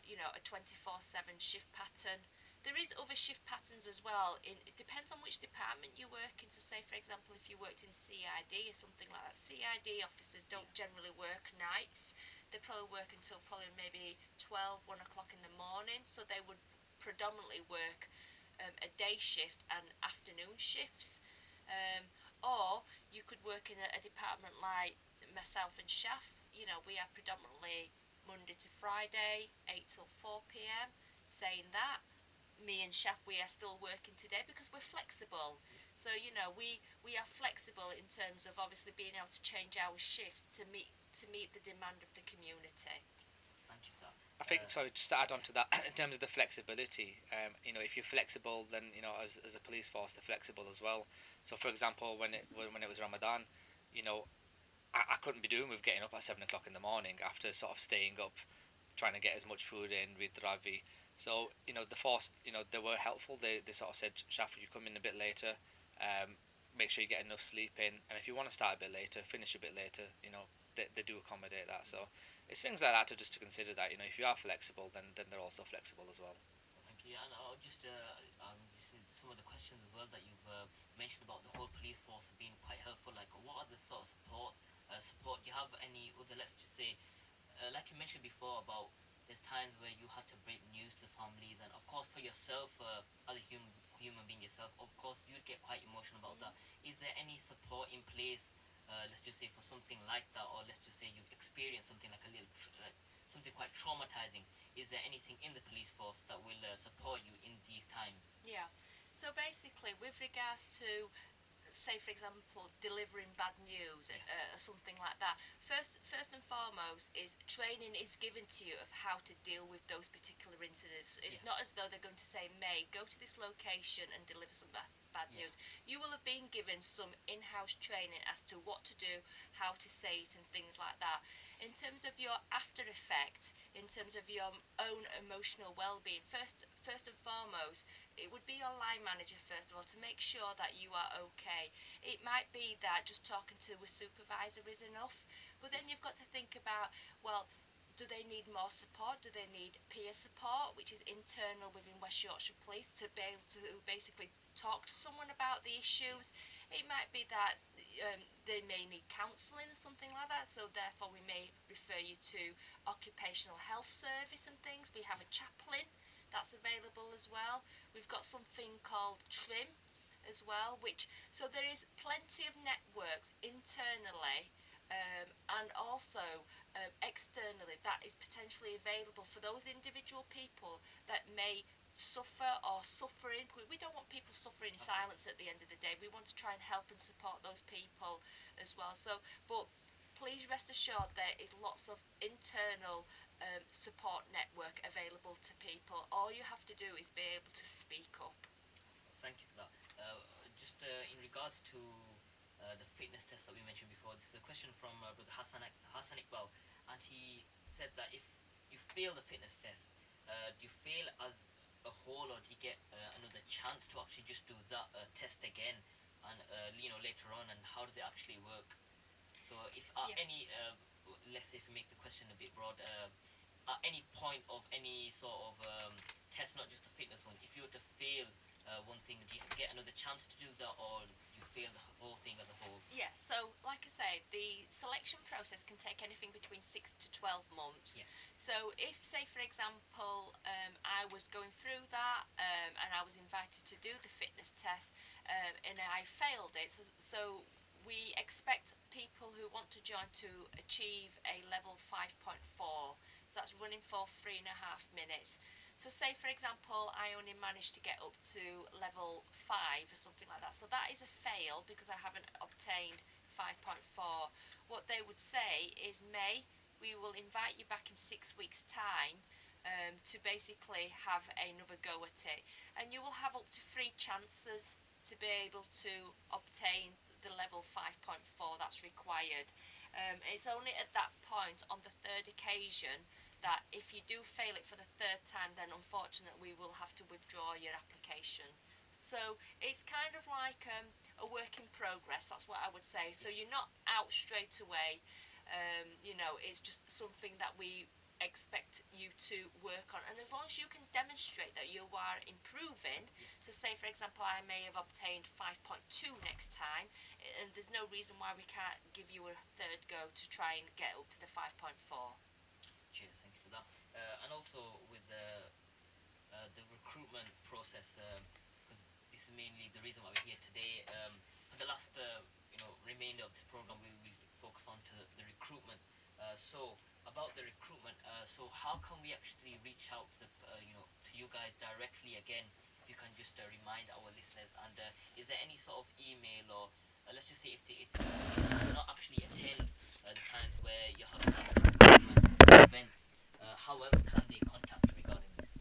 S2: a 24/7 shift pattern. There is other shift patterns as well. It depends on which department you work in. So say, for example, if you worked in CID or something like that, CID officers don't generally work nights. They probably work until probably maybe 12, 1 o'clock in the morning. So they would predominantly work a day shift and afternoon shifts. Or you could work in a department like myself and Shaf. We are predominantly Monday to Friday, 8 till 4 p.m. Saying that, me and Shaf, we are still working today because we're flexible. So we are flexible in terms of obviously being able to change our shifts to meet the demand of the community.
S9: Thank you for that.
S3: I think, sorry, just to add on to that, in terms of the flexibility, if you're flexible, then as a police force, they're flexible as well. So for example, when it was Ramadan, I couldn't be doing with getting up at 7 o'clock in the morning after sort of staying up, trying to get as much food in, read the Ravi. So the force, they were helpful. They sort of said, Shaf, you come in a bit later, make sure you get enough sleep in, and if you want to start a bit later, finish a bit later, they do accommodate that. So it's things like that to consider, that if you are flexible, then they're also flexible as well.
S9: Thank you. And I'll just some of the questions as well that you've mentioned about the whole police force being quite helpful. Like, what are the sort of support? Do you have any other, let's just say, like you mentioned before about there's times where you have to break news to families, and of course for yourself, as a human being yourself, of course you'd get quite emotional about that. Is there any support in place, let's just say, for something like that, or let's just say you've experienced something like a little something quite traumatizing? Is there anything in the police force that will support you in these times?
S2: Yeah. So basically, with regards to, say for example, delivering bad news, or something like that, first and foremost is training is given to you of how to deal with those particular incidents. It's not as though they're going to say, May, go to this location and deliver some bad news. You will have been given some in-house training as to what to do, how to say it, and things like that. In terms of your after effect, in terms of your own emotional well-being, first and foremost, it would be your line manager, first of all, to make sure that you are okay. It might be that just talking to a supervisor is enough, but then you've got to think about, well, do they need more support? Do they need peer support, which is internal within West Yorkshire Police, to be able to basically talk to someone about the issues? It might be that they may need counselling or something like that, so therefore we may refer you to occupational health service and things. We have a chaplain that's available as well. We've got something called TRIM as well, so there is plenty of networks internally and also externally that is potentially available for those individual people that may suffer or suffering. We don't want people suffering in silence at the end of the day. We want to try and help and support those people as well. So, but please rest assured there is lots of internal support network available to people. All you have to do is be able to speak up.
S9: Thank you for that. Just in regards to the fitness test that we mentioned before, this is a question from Brother Hassan Iqbal, and he said that if you fail the fitness test, do you fail as a whole, or do you get another chance to actually just do that test again, and later on, and how does it actually work? So if at any, let's say if we make the question a bit broad, at any point of any sort of test, not just the fitness one, if you were to fail one thing, do you get another chance to do that, or you fail the whole thing as a whole?
S2: Yeah, so like I say, the selection process can take anything between 6 to 12 months.
S9: Yeah.
S2: So if, say for example, I was going through that and I was invited to do the fitness test and I failed it, so we expect people who want to join to achieve a level 5.4, so that's running for 3.5 minutes. So say for example I only managed to get up to level 5 or something like that, so that is a fail because I haven't obtained 5.4. What they would say is, May, we will invite you back in 6 weeks time to basically have another go at it, and you will have up to 3 chances to be able to obtain the level 5.4 that's required. It's only at that point, on the third occasion, that if you do fail it for the third time, then unfortunately we will have to withdraw your application. So it's kind of like a work in progress, that's what I would say. So you're not out straight away, it's just something that we expect you to work on, and as long as you can demonstrate that you are improving, so say for example I may have obtained 5.2 next time, and there's no reason why we can't give you a third go to try and get up to the 5.4.
S9: Cheers, thank you for that. And also with the recruitment process, because this is mainly the reason why we're here today. For the last remainder of this program, we will focus on to the recruitment. So about the recruitment, so how can we actually reach out to to you guys directly again? If you can just remind our listeners, and is there any sort of email, or let's just say if they not actually attend the times where you have events, how else can they contact regarding this?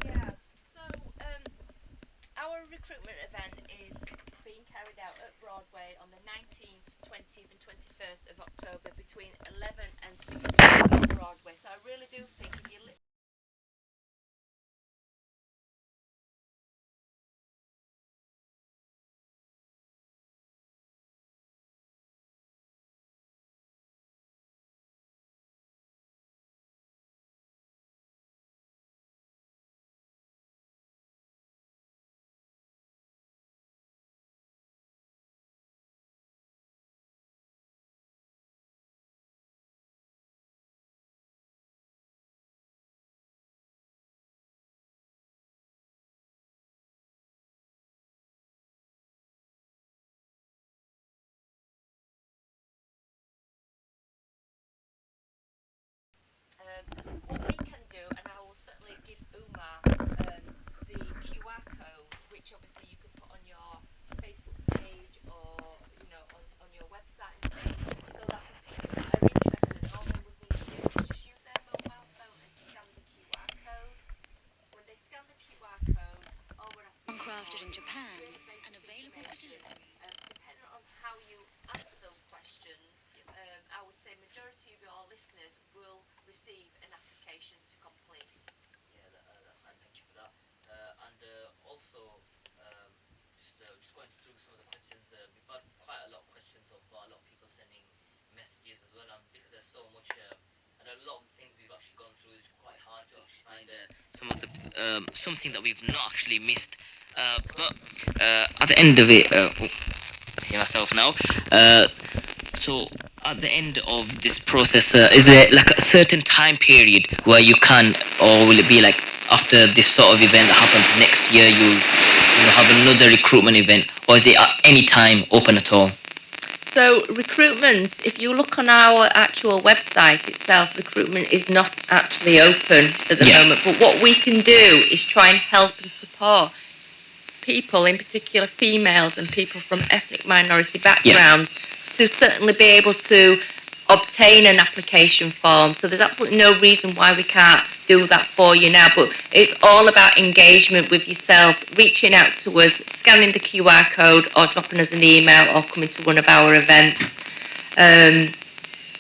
S2: Yeah, so our recruitment event is being carried out at Broadway on the 19th, 20th and 21st of October between 11 and 6 p.m. on Broadway. So I really do think if you what we can do, and I will certainly give Umar the QR code, which obviously you can put on your Facebook page or on your website and things, so that for people that are interested, all they would need to do is just use their mobile phone and scan the QR code. When they scan the QR code, all we're asking
S13: Crafted in Japan
S2: really basic
S13: and available for
S2: information. Depending on how you answer those questions, I would say majority of your listeners will receive an application to complete.
S9: Yeah, that's fine. Thank you for that. And also, just going through some of the questions, we've had quite a lot of questions so far. A lot of people sending messages as well, and because there's so much, and a lot of the things we've actually gone through, it's quite hard to actually find some of the something that we've not actually missed. But at the end of it, I hear myself now. So at the end of this process, is there like a certain time period where you can, or will it be like after this sort of event that happens next year, you'll have another recruitment event, or is it at any time open at all?
S2: So recruitment, if you look on our actual website itself, recruitment is not actually open at the moment. But what we can do is try and help and support people, in particular females and people from ethnic minority backgrounds, to certainly be able to obtain an application form. So there's absolutely no reason why we can't do that for you now, but it's all about engagement with yourself, reaching out to us, scanning the QR code or dropping us an email or coming to one of our events.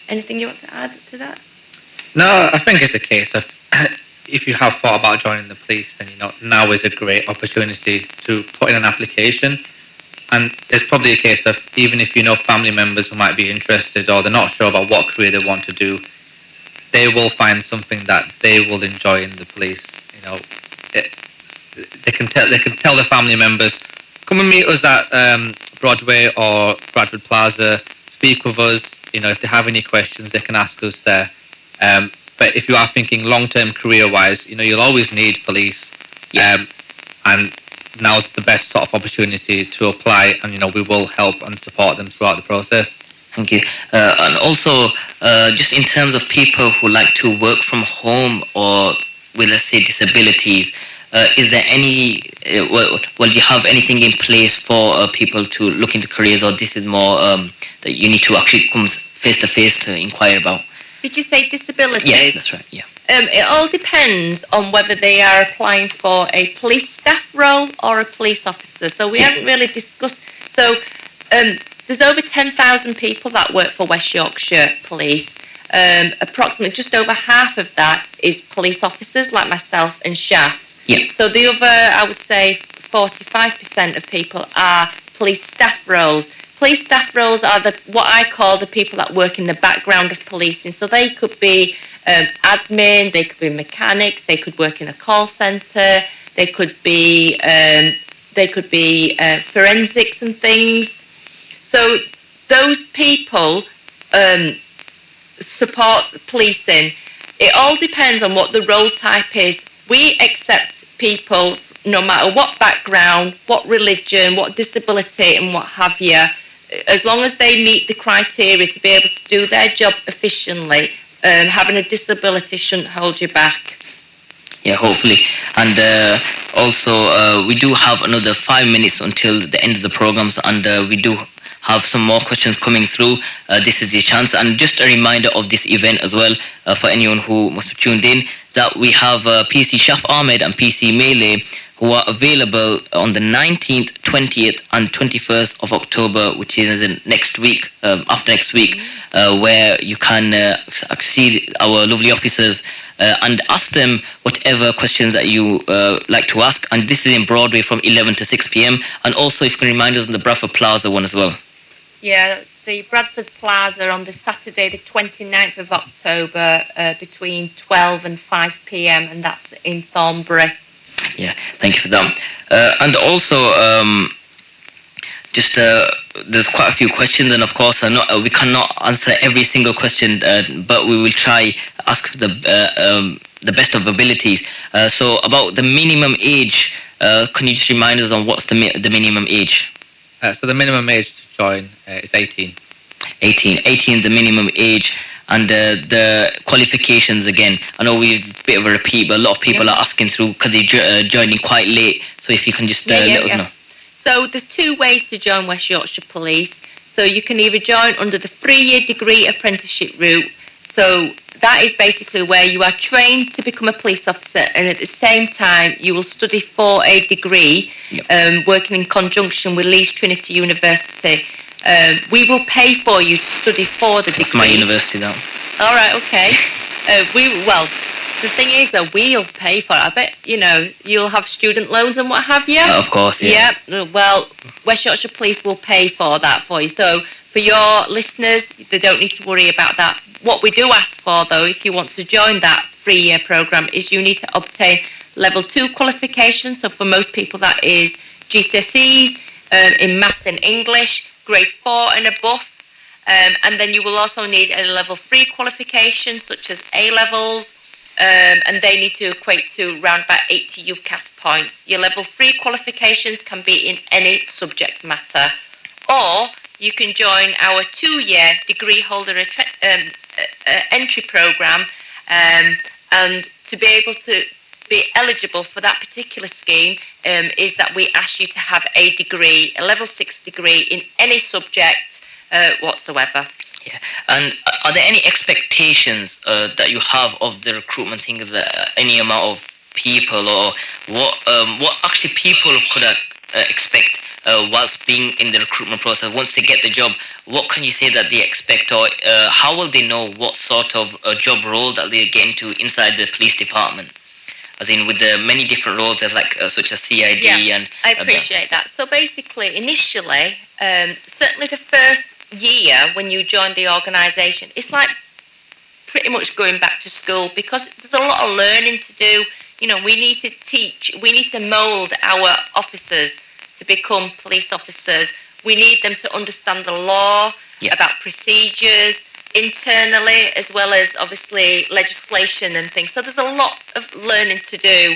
S2: Anything you want to add to that?
S3: No, I think it's a case of if you have thought about joining the police, then now is a great opportunity to put in an application. And it's probably a case of, even if you know family members who might be interested or they're not sure about what career they want to do, they will find something that they will enjoy in the police. They can tell their family members, come and meet us at Broadway or Bradford Plaza, speak with us. If they have any questions, they can ask us there. But if you are thinking long-term career-wise, you'll always need police. And now's the best sort of opportunity to apply, and we will help and support them throughout the process.
S1: Thank you. And also, just in terms of people who like to work from home or with, let's say, disabilities, is there any, do you have anything in place for people to look into careers, or this is more that you need to actually come face-to-face to inquire about?
S2: Did you say disabilities?
S1: Yeah, that's right, yeah.
S2: It all depends on whether they are applying for a police staff role or a police officer. So we haven't really discussed. So there's over 10,000 people that work for West Yorkshire Police. Approximately just over half of that is police officers like myself and Shaf.
S1: Yeah.
S2: So the other, I would say 45% of people are police staff roles. Police staff roles are what I call the people that work in the background of policing. So they could be admin, they could be mechanics, they could work in a call centre, they could be forensics and things. So those people support policing. It all depends on what the role type is. We accept people no matter what background, what religion, what disability and what have you, as long as they meet the criteria to be able to do their job efficiently. Having a disability shouldn't hold you back.
S1: Yeah, hopefully. And also, we do have another 5 minutes until the end of the programs, and we do have some more questions coming through. This is your chance. And just a reminder of this event as well, for anyone who must have tuned in, that we have PC Shaf Ahmed and PC Melee, who are available on the 19th, 20th and 21st of October, which is next week, after next week, where you can see our lovely officers and ask them whatever questions that you like to ask. And this is in Broadway from 11 to 6 p.m. And also, if you can remind us on the Bradford Plaza one as well.
S2: Yeah, the Bradford Plaza on the Saturday, the 29th of October, between 12 and 5 p.m. and that's in Thornbury.
S1: Yeah, thank you for that. And also, there's quite a few questions, and of course, we cannot answer every single question, but we will try ask the best of abilities. So about the minimum age, can you just remind us on what's the minimum age?
S3: So the minimum age to join is 18.
S1: 18 is the minimum age. And the qualifications, again, I know we've a bit of a repeat, but a lot of people are asking through because they're joining quite late. So if you can just let us know.
S2: So there's two ways to join West Yorkshire Police. So you can either join under the 3-year degree apprenticeship route. So that is basically where you are trained to become a police officer, and at the same time you will study for a degree, working in conjunction with Leeds Trinity University. We will pay for you to study for the degree.
S1: That's my university now.
S2: All right, okay. The thing is that we'll pay for it. I bet, you'll have student loans and what have you.
S1: Of course, yeah.
S2: Yeah, well, West Yorkshire Police will pay for that for you. So for your listeners, they don't need to worry about that. What we do ask for, though, if you want to join that 3-year programme, is you need to obtain level 2 qualification. So for most people, that is GCSEs in maths and English, grade 4 and above. And then you will also need a level 3 qualification, such as A-levels, and they need to equate to around about 80 UCAS points. Your level 3 qualifications can be in any subject matter, or you can join our 2-year degree holder entry program, and to be able to be eligible for that particular scheme is that we ask you to have a degree, a level 6 degree in any subject whatsoever.
S1: Yeah, and are there any expectations that you have of the recruitment thing? Is there any amount of people, or what actually people could expect whilst being in the recruitment process? Once they get the job, what can you say that they expect, or how will they know what sort of job role that they get into inside the police department? As in, with the many different roles, there's like such as CID and...
S2: I appreciate that. So basically, initially, certainly the first year when you join the organisation, it's like pretty much going back to school, because there's a lot of learning to do. You know, we need to teach, we need to mould our officers to become police officers. We need them to understand the law, about procedures, internally, as well as obviously legislation and things. So there's a lot of learning to do.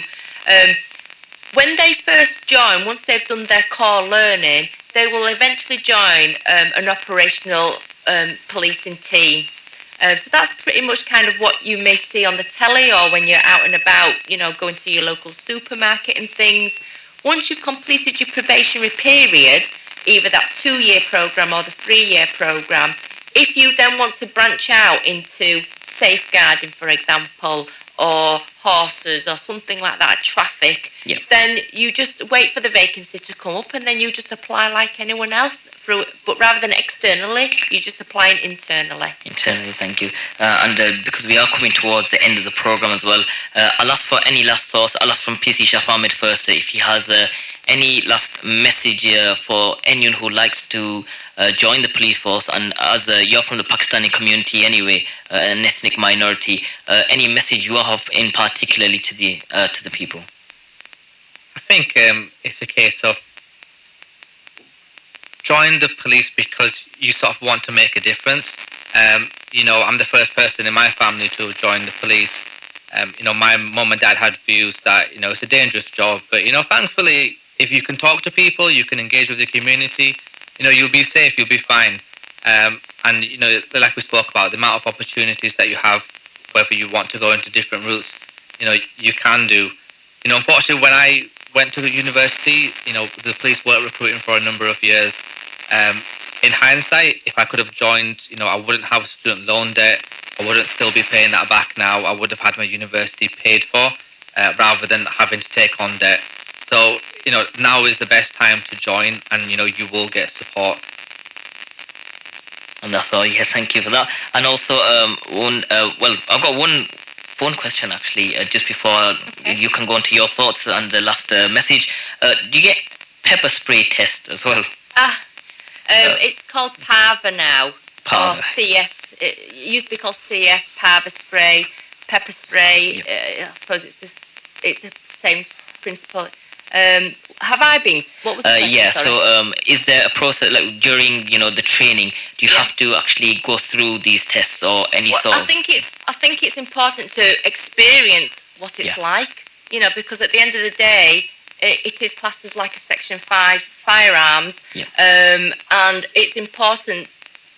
S2: When they first join, once they've done their core learning, they will eventually join an operational policing team. So that's pretty much kind of what you may see on the telly, or when you're out and about, you know, going to your local supermarket and things. Once you've completed your probationary period, either that 2-year program or the 3-year program, if you then want to branch out into safeguarding, for example, or horses or something like that, traffic, then you just wait for the vacancy to come up, and then you just apply like anyone else through, but rather than externally, you're just applying internally.
S1: Internally, thank you. And because we are coming towards the end of the program as well, I'll ask for any last thoughts. I'll ask from PC Shaf Ahmed first, if he has any last message for anyone who likes to join the police force, and as you're from the Pakistani community anyway, an ethnic minority, any message you have in particularly to the people?
S3: I think it's a case of join the police because you sort of want to make a difference. You know, I'm the first person in my family to have joined the police. You know, my mum and dad had views that, you know, it's a dangerous job, but, you know, thankfully, if you can talk to people, you can engage with the community, you know, you'll be safe, you'll be fine. And, you know, like we spoke about, the amount of opportunities that you have, whether you want to go into different routes, you know, you can do. You know, unfortunately, when I went to university, you know, the police weren't recruiting for a number of years. In hindsight, if I could have joined, you know, I wouldn't have student loan debt. I wouldn't still be paying that back now. I would have had my university paid for rather than having to take on debt. So, you know, now is the best time to join, and, you know, you will get support.
S1: And that's all. Yeah, thank you for that. And also, I've got one phone question actually, just before you can go into your thoughts and the last message. Do you get pepper spray test as well?
S2: It's called Parva now.
S1: Parva.
S2: Or CS. It used to be called CS, Parva spray, pepper spray. I suppose it's the same principle. Have I been? What was the question?
S1: Yeah.
S2: Sorry.
S1: So, is there a process like during, you know, the training? Do you have to actually go through these tests or any sort of?
S2: I think it's important to experience what it's like. You know, because at the end of the day, it is classed as like a Section 5 firearms, and it's important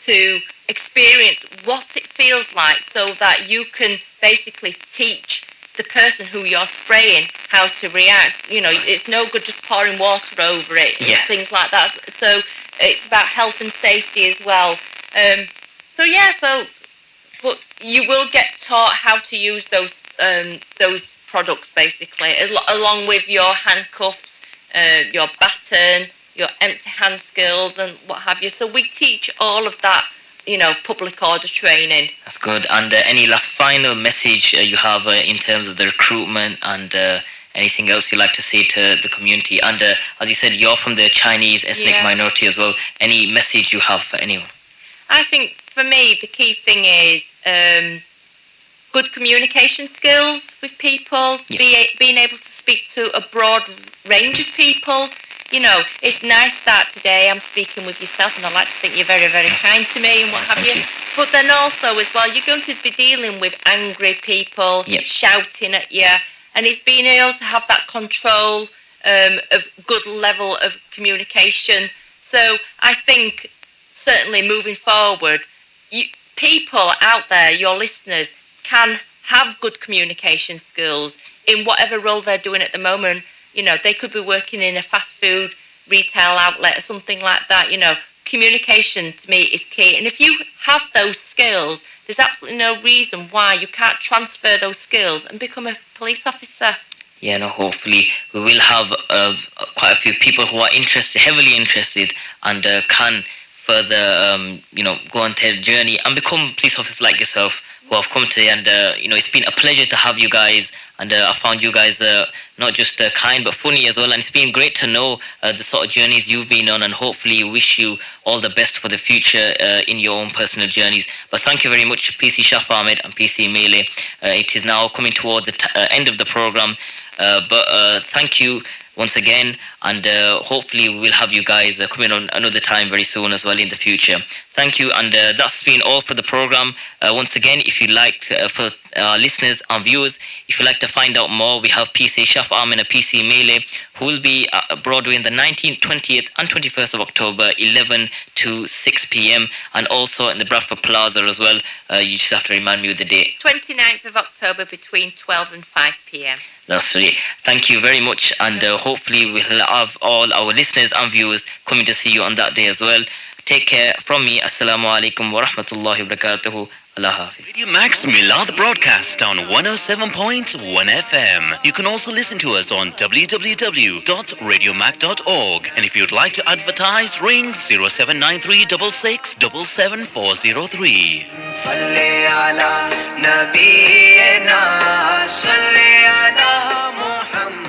S2: to experience what it feels like, so that you can basically teach the person who you're spraying how to react. You know, it's no good just pouring water over it, things like that. So it's about health and safety as well. But you will get taught how to use those products basically, along with your handcuffs, your baton, your empty hand skills and what have you. So we teach all of that, you know, public order training.
S1: That's good. And any last final message you have in terms of the recruitment, and anything else you like to say to the community? And as you said, you're from the Chinese ethnic minority as well. Any message you have for anyone?
S2: I think for me the key thing is good communication skills with people, being able to speak to a broad range of people. You know, it's nice that today I'm speaking with yourself, and I like to think you're very, very kind to me and what have you. But then also as well, you're going to be dealing with angry people, shouting at you, and it's being able to have that control of good level of communication. So I think certainly moving forward, people out there, your listeners, can have good communication skills in whatever role they're doing at the moment. You know, they could be working in a fast food retail outlet or something like that. You know, communication to me is key. And if you have those skills, there's absolutely no reason why you can't transfer those skills and become a police officer.
S1: Yeah, no, hopefully we will have quite a few people who are interested, heavily interested, and can further, go on their journey and become police officers like yourself, who have come today. And, it's been a pleasure to have you guys. And I found you guys not just kind but funny as well. And it's been great to know the sort of journeys you've been on. And hopefully wish you all the best for the future in your own personal journeys. But thank you very much, PC Shaf Ahmed and PC Mele. It is now coming towards the end of the program. But thank you once again, and hopefully we'll have you guys coming on another time very soon as well in the future. Thank you, and that's been all for the program. Once again, if you'd like for listeners and viewers, if you'd like to find out more, we have PC Shaf Ahmed and PC Mele, who will be at Broadway on the 19th, 20th and 21st of October, 11 to 6 p.m. and also in the Bradford Plaza as well. You just have to remind me of the date.
S2: 29th of October between 12 and 5 p.m.
S1: That's right. Thank you very much, and hopefully we'll have all our listeners and viewers coming to see you on that day as well. Take care from me. Assalamu alaikum wa rahmatullahi wa barakatuhu. Allah Hafiz.
S21: Radio Mac's Milaad broadcast on 107.1 FM. You can also listen to us on www.radiomac.org. And if you'd like to advertise, ring 079366777403. Salli ala nabiyyina, salli ala